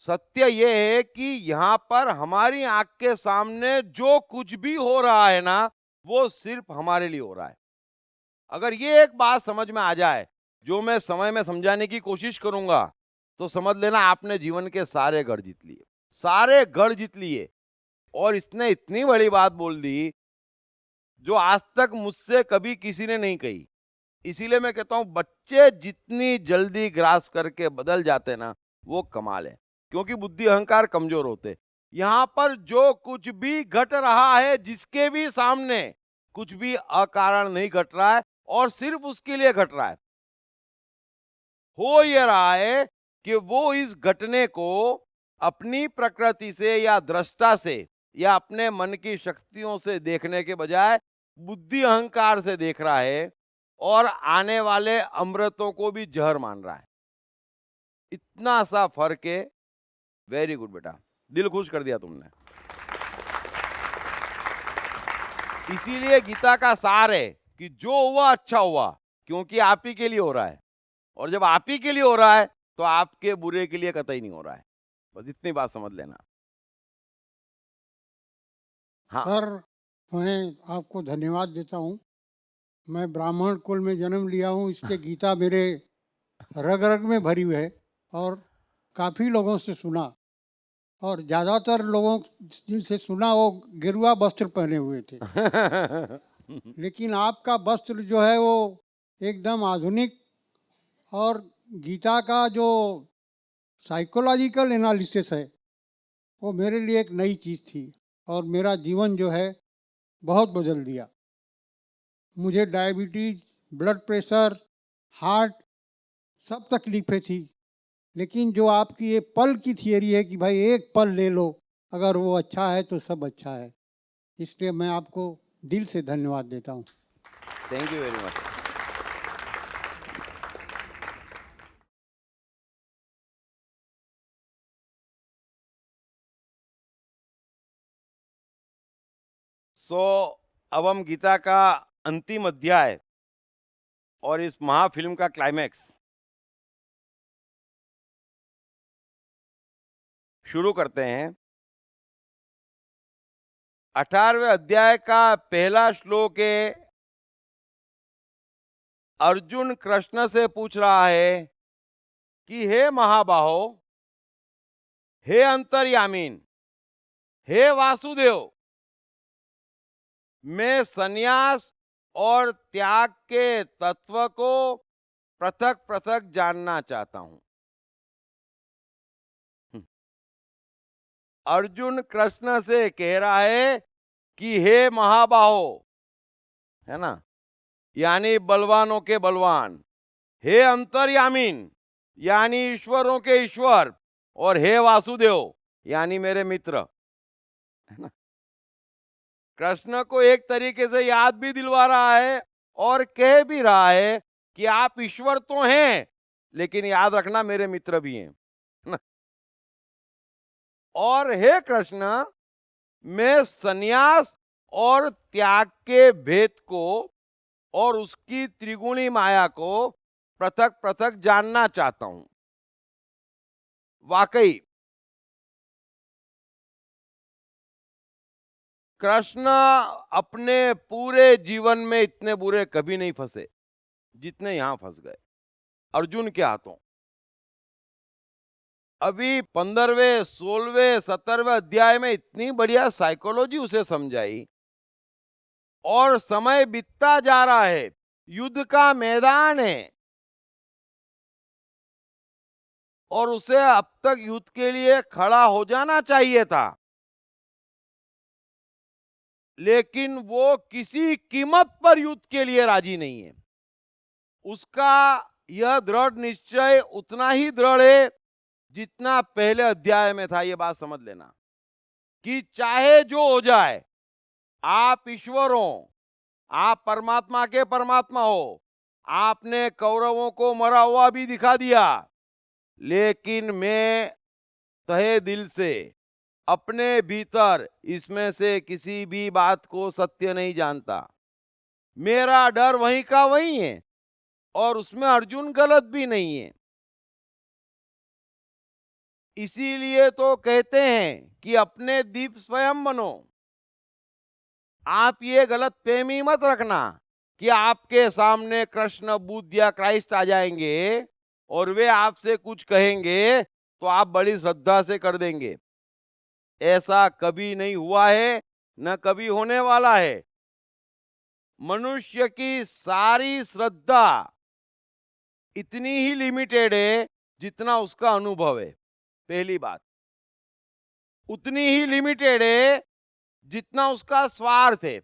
सत्य ये है कि यहाँ पर हमारी आंख के सामने जो कुछ भी हो रहा है ना, वो सिर्फ हमारे लिए हो रहा है। अगर ये एक बात समझ में आ जाए, जो मैं समय में समझाने की कोशिश करूंगा, तो समझ लेना आपने जीवन के सारे गढ़ जीत लिए, सारे गढ़ जीत लिए। और इसने इतनी बड़ी बात बोल दी जो आज तक मुझसे कभी किसी ने नहीं कही। इसीलिए मैं कहता हूं, बच्चे जितनी जल्दी ग्रास्प करके बदल जाते ना, वो कमाल है। क्योंकि बुद्धि अहंकार कमजोर होते। यहाँ पर जो कुछ भी घट रहा है, जिसके भी सामने कुछ भी अकारण नहीं घट रहा है और सिर्फ उसके लिए घट रहा है। हो ये रहा है कि वो इस घटने को अपनी प्रकृति से या दृष्टा से या अपने मन की शक्तियों से देखने के बजाय बुद्धि अहंकार से देख रहा है और आने वाले अमृतों को भी जहर मान रहा है। इतना सा फर्क है। वेरी गुड बेटा, दिल खुश कर दिया तुमने। इसीलिए गीता का सार है कि जो हुआ अच्छा हुआ, क्योंकि आप ही के लिए हो रहा है, और जब आप ही के लिए हो रहा है तो आपके बुरे के लिए कतई नहीं हो रहा है। बस इतनी बात समझ लेना। हाँ।
सर, मैं आपको धन्यवाद देता हूँ। मैं ब्राह्मण कुल में जन्म लिया हूँ, इसलिए गीता मेरे रग रग में भरी हुई है और काफ़ी लोगों से सुना, और ज़्यादातर लोगों जिनसे सुना वो गेरुआ वस्त्र पहने हुए थे। लेकिन आपका वस्त्र जो है वो एकदम आधुनिक, और गीता का जो साइकोलॉजिकल एनालिसिस है वो मेरे लिए एक नई चीज़ थी, और मेरा जीवन जो है बहुत बदल दिया। मुझे डायबिटीज़, ब्लड प्रेशर, हार्ट, सब तकलीफ़ें थी, लेकिन जो आपकी ये पल की थियरी है कि भाई एक पल ले लो, अगर वो अच्छा है तो सब अच्छा है, इसलिए मैं आपको दिल से धन्यवाद देता हूँ।
Thank you very much. अब हम गीता का अंतिम अध्याय और इस महाफिल्म का क्लाइमैक्स शुरू करते हैं। 18वें अध्याय का पहला श्लोक है, अर्जुन कृष्ण से पूछ रहा है कि हे महाबाहो, हे अंतर्यामीन, हे वासुदेव, मैं संन्यास और त्याग के तत्व को पृथक पृथक जानना चाहता हूं। अर्जुन कृष्ण से कह रहा है कि हे महाबाहो, है ना, यानी बलवानों के बलवान, हे अंतर्यामीन यानी ईश्वरों के ईश्वर, और हे वासुदेव यानी मेरे मित्र, है ना। कृष्ण को एक तरीके से याद भी दिलवा रहा है और कह भी रहा है कि आप ईश्वर तो हैं, लेकिन याद रखना मेरे मित्र भी हैं, है ना। और हे कृष्ण, मैं संन्यास और त्याग के भेद को और उसकी त्रिगुणी माया को पृथक पृथक जानना चाहता हूं। वाकई कृष्ण अपने पूरे जीवन में इतने बुरे कभी नहीं फंसे जितने यहां फंस गए अर्जुन के हाथों। अभी 15वें, 16वें, 17वें अध्याय में इतनी बढ़िया साइकोलॉजी उसे समझाई, और समय बीतता जा रहा है, युद्ध का मैदान है, और उसे अब तक युद्ध के लिए खड़ा हो जाना चाहिए था, लेकिन वो किसी कीमत पर युद्ध के लिए राजी नहीं है। उसका यह दृढ़ निश्चय उतना ही दृढ़ है जितना पहले अध्याय में था। ये बात समझ लेना कि चाहे जो हो जाए, आप ईश्वर हो, आप परमात्मा के परमात्मा हो, आपने कौरवों को मरा हुआ भी दिखा दिया, लेकिन मैं तहे दिल से अपने भीतर इसमें से किसी भी बात को सत्य नहीं जानता। मेरा डर वहीं का वहीं है, और उसमें अर्जुन गलत भी नहीं है। इसीलिए तो कहते हैं कि अपने दीप स्वयं बनो। आप ये गलत फहमी मत रखना कि आपके सामने कृष्ण, बुद्ध या क्राइस्ट आ जाएंगे और वे आपसे कुछ कहेंगे तो आप बड़ी श्रद्धा से कर देंगे। ऐसा कभी नहीं हुआ है, न कभी होने वाला है। मनुष्य की सारी श्रद्धा इतनी ही लिमिटेड है जितना उसका अनुभव है। पहली बात, उतनी ही लिमिटेड है जितना उसका स्वार्थ है,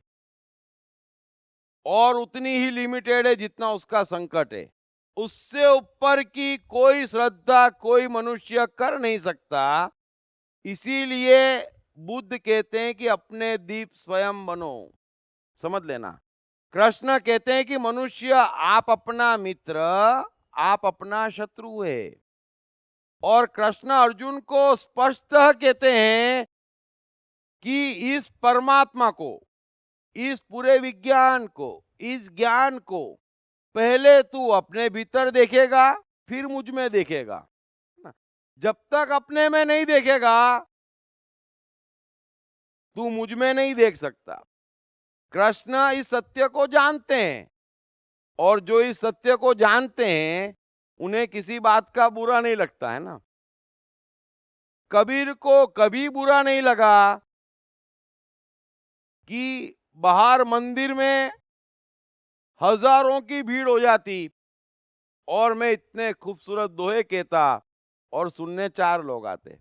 और उतनी ही लिमिटेड है जितना उसका संकट है। उससे ऊपर की कोई श्रद्धा कोई मनुष्य कर नहीं सकता। इसीलिए बुद्ध कहते हैं कि अपने दीप स्वयं बनो। समझ लेना, कृष्ण कहते हैं कि मनुष्य आप अपना मित्र, आप अपना शत्रु है। और कृष्ण अर्जुन को स्पष्ट कहते हैं कि इस परमात्मा को इस पूरे विज्ञान को, इस ज्ञान को पहले तू अपने भीतर देखेगा, फिर मुझ में देखेगा। जब तक अपने में नहीं देखेगा, तू मुझ में नहीं देख सकता। कृष्ण इस सत्य को जानते हैं, और जो इस सत्य को जानते हैं उन्हें किसी बात का बुरा नहीं लगता है ना। कबीर को कभी बुरा नहीं लगा कि बाहर मंदिर में हजारों की भीड़ हो जाती और मैं इतने खूबसूरत दोहे कहता और सुनने 4 लोग आते।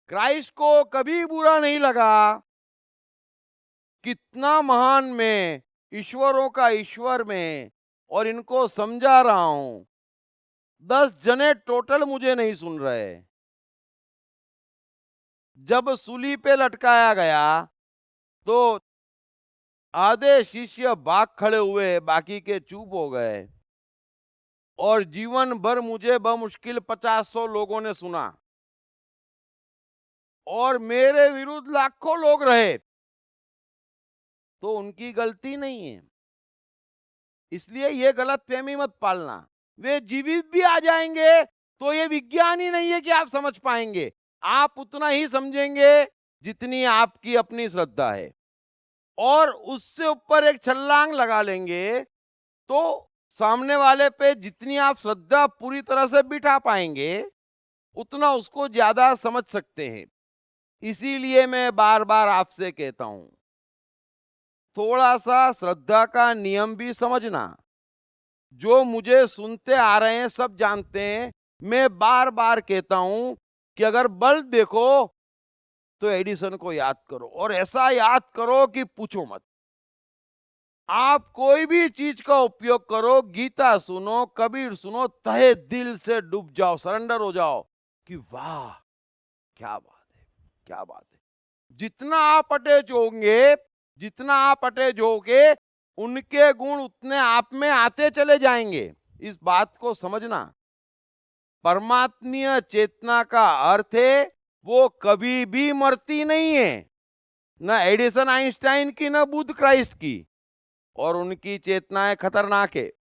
क्राइस्ट को कभी बुरा नहीं लगा कितना महान मैं, ईश्वरों का ईश्वर में, और इनको समझा रहा हूं। 10 जने टोटल मुझे नहीं सुन रहे। जब सूली पे लटकाया गया तो आधे शिष्य भाग खड़े हुए, बाकी के चुप हो गए, और जीवन भर मुझे बमुश्किल 50-100 लोगों ने सुना, और मेरे विरुद्ध लाखों लोग रहे। तो उनकी गलती नहीं है, इसलिए ये गलत फहमी मत पालना। वे जीवित भी आ जाएंगे तो ये विज्ञान ही नहीं है कि आप समझ पाएंगे। आप उतना ही समझेंगे जितनी आपकी अपनी श्रद्धा है, और उससे ऊपर एक छलांग लगा लेंगे तो सामने वाले पे जितनी आप श्रद्धा पूरी तरह से बिठा पाएंगे उतना उसको ज्यादा समझ सकते हैं। इसीलिए मैं बार बार आपसे कहता हूं, थोड़ा सा श्रद्धा का नियम भी समझना। जो मुझे सुनते आ रहे हैं सब जानते हैं, मैं बार बार कहता हूं कि अगर बल्ब देखो तो एडिसन को याद करो, और ऐसा याद करो कि पूछो मत। आप कोई भी चीज का उपयोग करो, गीता सुनो, कबीर सुनो, तहे दिल से डूब जाओ, सरेंडर हो जाओ कि वाह क्या बात है, क्या बात है। जितना आप अटैच होंगे, जितना आप अटैच होगे, उनके गुण उतने आप में आते चले जाएंगे। इस बात को समझना। परमात्मीय चेतना का अर्थ है वो कभी भी मरती नहीं है, न एडिसन आइंस्टाइन की, न बुद्ध क्राइस्ट की, और उनकी चेतनाएं खतरनाक है।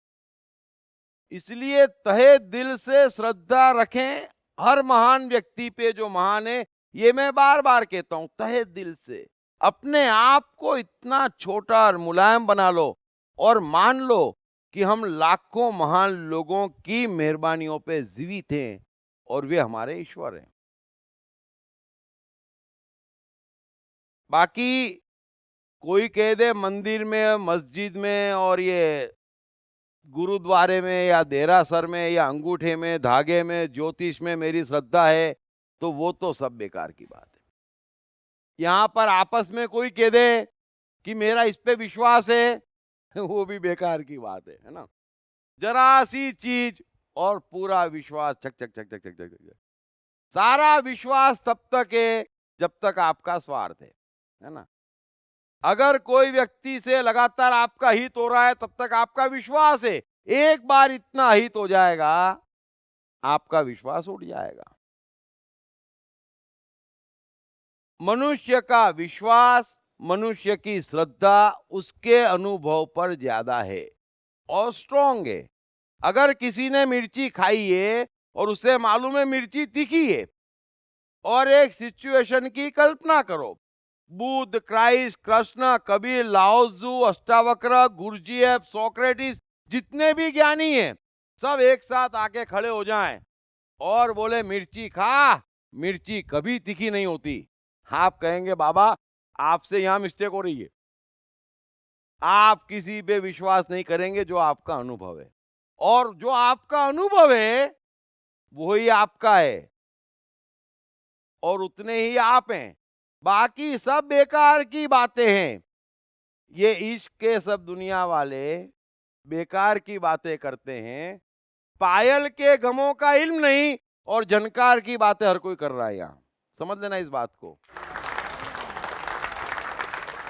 इसलिए तहे दिल से श्रद्धा रखें हर महान व्यक्ति पे जो महान है। ये मैं बार बार कहता हूं, तहे दिल से अपने आप को इतना छोटा और मुलायम बना लो, और मान लो कि हम लाखों महान लोगों की मेहरबानियों पे जीवित हैं और वे हमारे ईश्वर हैं। बाकी कोई कह दे मंदिर में, मस्जिद में, और ये गुरुद्वारे में या देरासर में या अंगूठे में, धागे में, ज्योतिष में मेरी श्रद्धा है, तो वो तो सब बेकार की बात है। यहाँ पर आपस में कोई कह दे कि मेरा इस पे विश्वास है, वो भी बेकार की बात है ना। जरा सी चीज और पूरा विश्वास, चक चक चक चक चक चक चक। सारा विश्वास तब तक है जब तक आपका स्वार्थ है ना। अगर कोई व्यक्ति से लगातार आपका हित हो रहा है तब तक आपका विश्वास है। एक बार इतना हित हो जाएगा आपका विश्वास उठ जाएगा। मनुष्य का विश्वास, मनुष्य की श्रद्धा उसके अनुभव पर ज्यादा है और स्ट्रॉन्ग है। अगर किसी ने मिर्ची खाई है और उसे मालूम है मिर्ची तीखी है, और एक सिचुएशन की कल्पना करो, Buddha, Christ, Krishna, Kabir, Laozi, Ashtavakra, Gurdjieff, Socrates, जितने भी ज्ञानी हैं सब एक साथ आके खड़े हो जाएं और बोले मिर्ची खा, मिर्ची कभी तीखी नहीं होती। आप कहेंगे बाबा आपसे यहां मिस्टेक हो रही है। आप किसी पे विश्वास नहीं करेंगे जो आपका अनुभव है, और जो आपका अनुभव है वही आपका है और उतने ही आप हैं। बाकी सब बेकार की बातें हैं। ये इश्क के सब दुनिया वाले बेकार की बातें करते हैं। पायल के गमों का इल्म नहीं और झनकार की बातें हर कोई कर रहा है। यहां समझ लेना इस बात को।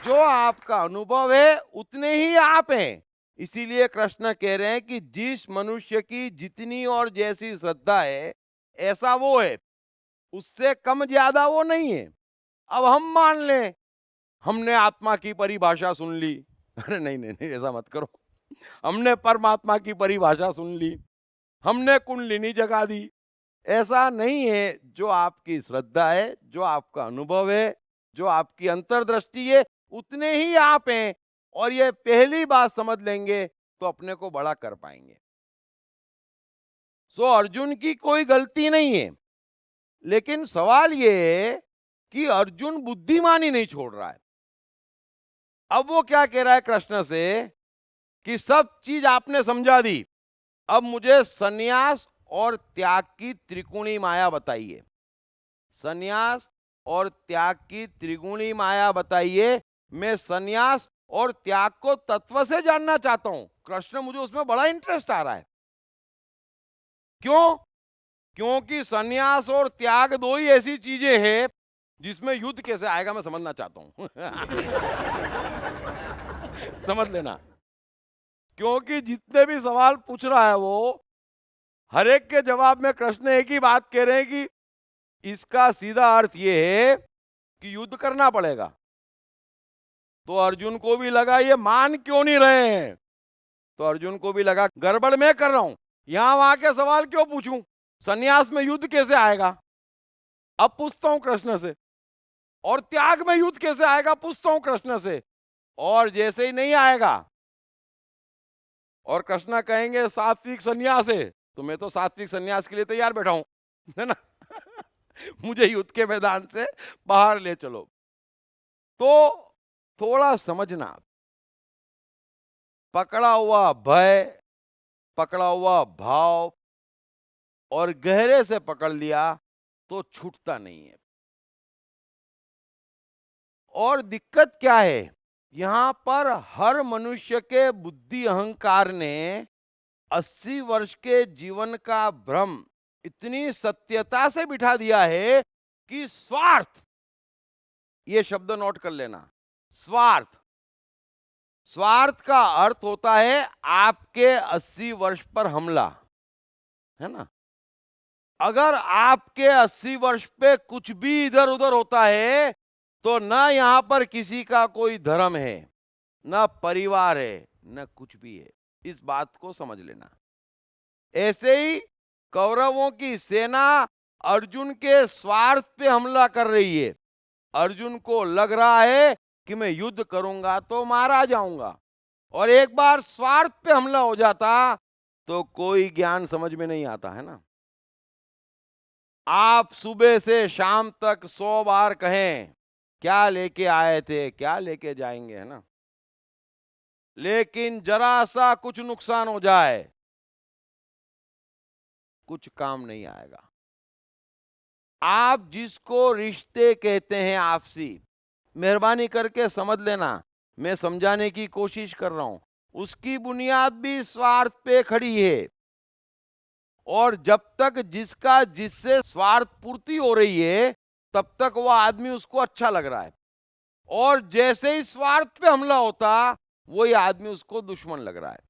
जो आपका अनुभव है उतने ही आप हैं। इसीलिए कृष्ण कह रहे हैं कि जिस मनुष्य की जितनी और जैसी श्रद्धा है ऐसा वो है, उससे कम ज्यादा वो नहीं है। अब हम मान लें हमने आत्मा की परिभाषा सुन ली। अरे नहीं नहीं नहीं, ऐसा मत करो। हमने परमात्मा की परिभाषा सुन ली, हमने कुंडलिनी जगा दी। ऐसा नहीं है। जो आपकी श्रद्धा है, जो आपका अनुभव है, जो आपकी अंतर्दृष्टि है, उतने ही आप हैं। और ये पहली बात समझ लेंगे तो अपने को बड़ा कर पाएंगे। सो अर्जुन की कोई गलती नहीं है, लेकिन सवाल ये है कि अर्जुन बुद्धिमानी नहीं छोड़ रहा है। अब वो क्या कह रहा है कृष्ण से कि सब चीज आपने समझा दी, अब मुझे सन्यास और त्याग की त्रिकोणी माया बताइए। सन्यास और त्याग की त्रिगुणी माया बताइए। मैं सन्यास और त्याग को तत्व से जानना चाहता हूं। कृष्ण, मुझे उसमें बड़ा इंटरेस्ट आ रहा है। क्यों? क्योंकि सन्यास और त्याग दो ही ऐसी चीजें हैं जिसमें युद्ध कैसे आएगा मैं समझना चाहता हूं। समझ लेना। क्योंकि जितने भी सवाल पूछ रहा है वो हर एक के जवाब में कृष्ण एक ही बात कह रहे हैं कि इसका सीधा अर्थ ये है कि युद्ध करना पड़ेगा। तो अर्जुन को भी लगा ये मान क्यों नहीं रहे हैं। तो अर्जुन को भी लगा गड़बड़ मैं कर रहा हूं, यहां वहां के सवाल क्यों पूछूं, सन्यास में युद्ध कैसे आएगा, अब पूछता हूं कृष्ण से। और त्याग में युद्ध कैसे आएगा, पूछता हूं कृष्ण से। और जैसे ही नहीं आएगा और कृष्ण कहेंगे सात्विक सन्यास है, तो मैं तो सात्विक सन्यास के लिए तैयार बैठा हूं, है ना। मुझे युद्ध के मैदान से बाहर ले चलो। तो थोड़ा समझना, पकड़ा हुआ भय, पकड़ा हुआ भाव और गहरे से पकड़ लिया तो छूटता नहीं है। और दिक्कत क्या है, यहां पर हर मनुष्य के बुद्धि अहंकार ने 80 वर्ष के जीवन का भ्रम इतनी सत्यता से बिठा दिया है कि स्वार्थ, ये शब्द नोट कर लेना, स्वार्थ। स्वार्थ का अर्थ होता है आपके 80 वर्ष पर हमला, है ना। अगर आपके 80 वर्ष पे कुछ भी इधर उधर होता है तो ना यहां पर किसी का कोई धर्म है, ना परिवार है, ना कुछ भी है। इस बात को समझ लेना। ऐसे ही कौरवों की सेना अर्जुन के स्वार्थ पे हमला कर रही है। अर्जुन को लग रहा है कि मैं युद्ध करूंगा तो मारा जाऊंगा, और एक बार स्वार्थ पे हमला हो जाता तो कोई ज्ञान समझ में नहीं आता, है ना। आप सुबह से शाम तक 100 बार कहें क्या लेके आए थे, क्या लेके जाएंगे, है ना, लेकिन जरा सा कुछ नुकसान हो जाए, कुछ काम नहीं आएगा। आप जिसको रिश्ते कहते हैं आपसी, मेहरबानी करके समझ लेना, मैं समझाने की कोशिश कर रहा हूं, उसकी बुनियाद भी स्वार्थ पे खड़ी है। और जब तक जिसका जिससे स्वार्थ पूर्ति हो रही है तब तक वह आदमी उसको अच्छा लग रहा है, और जैसे ही स्वार्थ पे हमला होता वही आदमी उसको दुश्मन लग रहा है।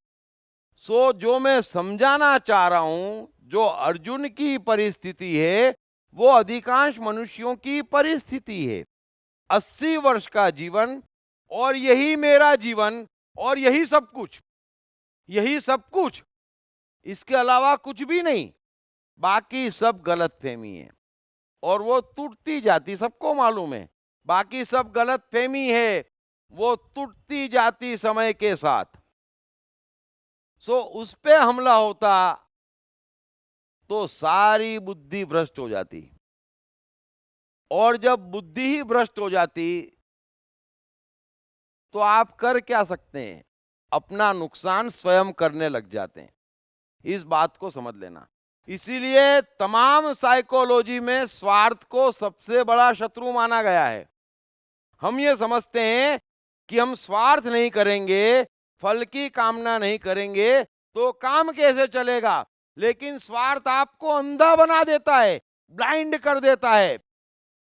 सो जो मैं समझाना चाह रहा हूं, जो अर्जुन की परिस्थिति है वो अधिकांश मनुष्यों की परिस्थिति है। 80 वर्ष का जीवन, और यही मेरा जीवन, और यही सब कुछ, यही सब कुछ, इसके अलावा कुछ भी नहीं। बाकी सब गलतफहमी है, और वो टूटती जाती, सबको मालूम है, बाकी सब गलतफहमी है, वो टूटती जाती समय के साथ। सो उस पे हमला होता तो सारी बुद्धि भ्रष्ट हो जाती, और जब बुद्धि ही भ्रष्ट हो जाती तो आप कर क्या सकते हैं, अपना नुकसान स्वयं करने लग जाते हैं। इस बात को समझ लेना। इसीलिए तमाम साइकोलॉजी में स्वार्थ को सबसे बड़ा शत्रु माना गया है। हम ये समझते हैं कि हम स्वार्थ नहीं करेंगे, फल की कामना नहीं करेंगे तो काम कैसे चलेगा, लेकिन स्वार्थ आपको अंधा बना देता है, ब्लाइंड कर देता है।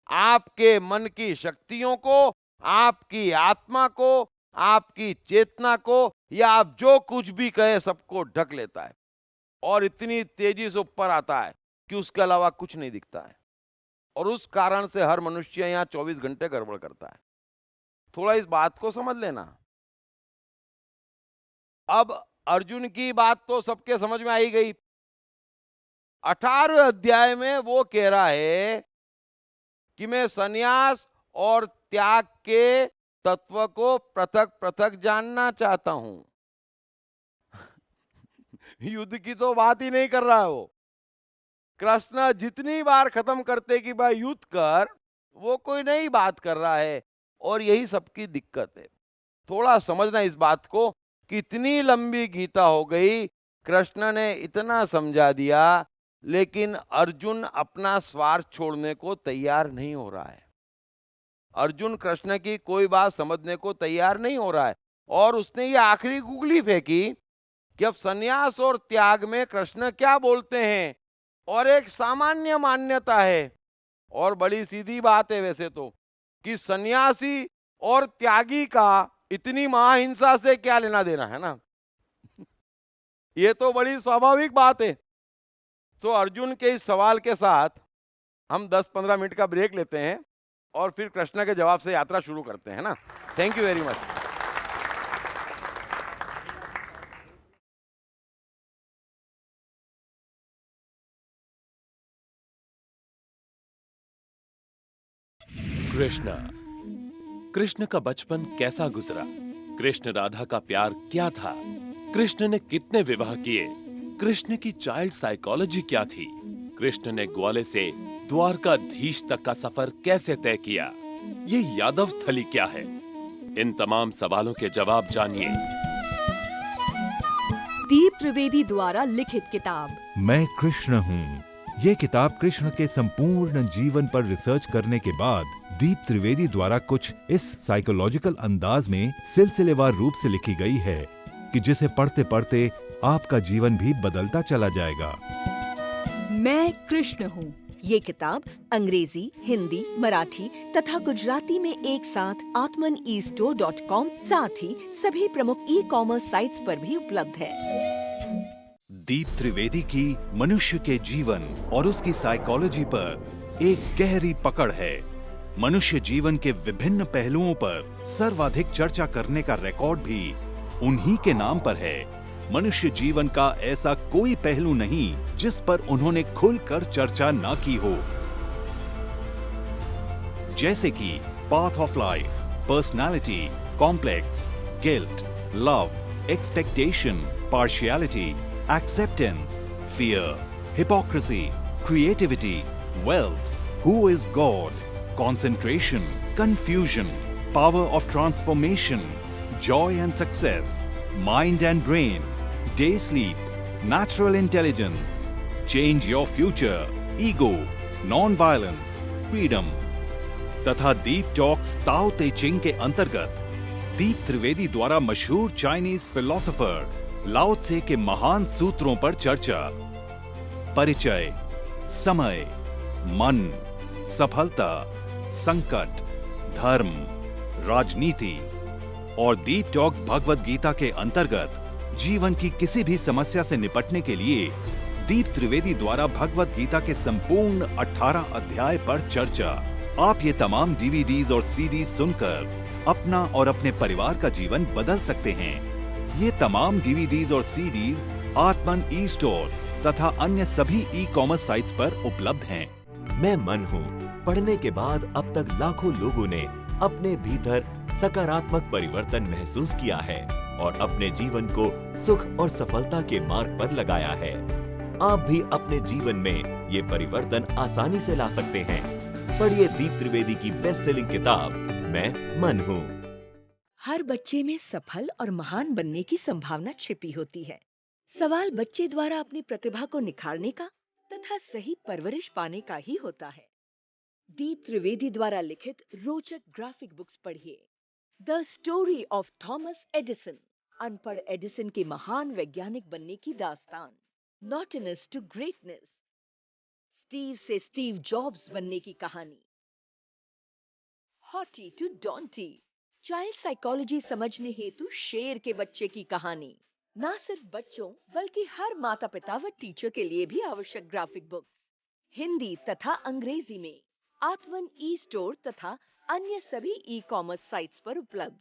आपके मन की शक्तियों को, आपकी आत्मा को, आपकी चेतना को, या आप जो कुछ भी कहे सबको ढक लेता है, और इतनी तेजी से ऊपर आता है कि उसके अलावा कुछ नहीं दिखता है। और उस कारण से हर मनुष्य यहाँ 24 घंटे गड़बड़ करता है। थोड़ा इस बात को समझ लेना। अब अर्जुन की बात तो सबके समझ में आई गई। 18वें अध्याय में वो कह रहा है कि मैं संन्यास और त्याग के तत्व को पृथक पृथक जानना चाहता हूं। युद्ध की तो बात ही नहीं कर रहा है वो। कृष्ण जितनी बार खत्म करते कि भाई युद्ध कर, वो कोई नई बात कर रहा है। और यही सबकी दिक्कत है। थोड़ा समझना इस बात को। कितनी लंबी गीता हो गई, कृष्ण ने इतना समझा दिया, लेकिन अर्जुन अपना स्वार्थ छोड़ने को तैयार नहीं हो रहा है। अर्जुन कृष्ण की कोई बात समझने को तैयार नहीं हो रहा है। और उसने ये आखिरी गुगली फेंकी कि अब संन्यास और त्याग में कृष्ण क्या बोलते हैं, और एक सामान्य मान्यता है और बड़ी सीधी बात है वैसे तो, कि सन्यासी और त्यागी का इतनी महाहिंसा से क्या लेना देना है ना। ये तो बड़ी स्वाभाविक बात है। तो अर्जुन के इस सवाल के साथ हम 10-15 मिनट का ब्रेक लेते हैं और फिर कृष्ण के जवाब से यात्रा शुरू करते हैं ना। Thank you very much.
Krishna का बचपन कैसा गुजरा? कृष्ण राधा का प्यार क्या था? कृष्ण ने कितने विवाह किए? कृष्ण की चाइल्ड साइकोलॉजी क्या थी? कृष्ण ने ग्वाले से द्वारकाधीश तक का सफर कैसे तय किया? ये यादव स्थली क्या है? इन तमाम सवालों के जवाब जानिए।
दीप त्रिवेदी द्वारा लिखित किताब
मैं कृष्ण हूँ। ये किताब कृष्ण के संपूर्ण जीवन पर रिसर्च करने के बाद दीप त्रिवेदी द्वारा कुछ इस साइकोलॉजिकल अंदाज में सिलसिलेवार रूप से लिखी गई है कि जिसे पढ़ते पढ़ते आपका जीवन भी बदलता चला जाएगा।
मैं कृष्ण हूँ। ये किताब अंग्रेजी, हिंदी, मराठी तथा गुजराती में एक साथ atmanestore.com साथ ही सभी प्रमुख ई-कॉमर्स साइट्स पर भी उपलब्ध है।
दीप त्रिवेदी की मनुष्य के जीवन और उसकी साइकोलॉजी पर एक गहरी पकड़ है। मनुष्य जीवन के विभिन्न पहलुओं पर सर्वाधिक चर्चा करने का रिकॉर्ड भी उन्हीं के नाम पर है। मनुष्य जीवन का ऐसा कोई पहलू नहीं जिस पर उन्होंने खुलकर चर्चा ना की हो, जैसे कि path of life, personality, complex, guilt, love, expectation, partiality, acceptance, fear, hypocrisy, creativity, wealth, who is God, concentration, confusion, power of transformation, joy and success, mind and brain, day sleep, natural intelligence, change your future, ego, non-violence, freedom, तथा दीप talks ताओ ते चिंग के अंतर्गत दीप त्रिवेदी द्वारा मशहूर Chinese philosopher लाओ त्से के महान सूत्रों पर चर्चा, परिचय, समय, मन, सफलता, संकट, धर्म, राजनीति और दीप टॉक्स भगवत गीता के अंतर्गत जीवन की किसी भी समस्या से निपटने के लिए दीप त्रिवेदी द्वारा भगवत गीता के संपूर्ण 18 अध्याय पर चर्चा। आप ये तमाम डीवीडीज और सीडीज सुनकर अपना और अपने परिवार का जीवन बदल सकते हैं। ये तमाम डीवीडीज और सीडीज आत्मन ई स्टोर तथा अन्य सभी ई-कॉमर्स साइट्स पर उपलब्ध हैं।
मैं मन हूँ पढ़ने के बाद अब तक लाखों लोगों ने अपने भीतर सकारात्मक परिवर्तन महसूस किया है और अपने जीवन को सुख और सफलता के मार्ग पर लगाया है। आप भी अपने जीवन में ये परिवर्तन आसानी से ला सकते हैं। पढ़िए दीप त्रिवेदी की बेस्ट सेलिंग किताब मैं मन हूँ।
हर बच्चे में सफल और महान बनने की संभावना छिपी होती है। सवाल बच्चे द्वारा अपनी प्रतिभा को निखारने का तथा सही परवरिश पाने का ही होता है। दीप त्रिवेदी द्वारा लिखित रोचक ग्राफिक बुक्स पढ़िए। The story of Thomas Edison, अनपढ़ एडिसन के महान वैज्ञानिक बनने की दास्तान। नॉटिनेस टू ग्रेटनेस, स्टीव से स्टीव जॉब्स बनने की कहानी। हॉटी टू डॉन्टी, चाइल्ड साइकोलॉजी समझने हेतु शेर के बच्चे की कहानी। न सिर्फ बच्चों बल्कि हर माता पिता व टीचर के लिए भी आवश्यक ग्राफिक बुक्स, हिंदी तथा अंग्रेजी में। आत्वन ई स्टोर तथा अन्य सभी ई कॉमर्स साइट्स पर उपलब्ध।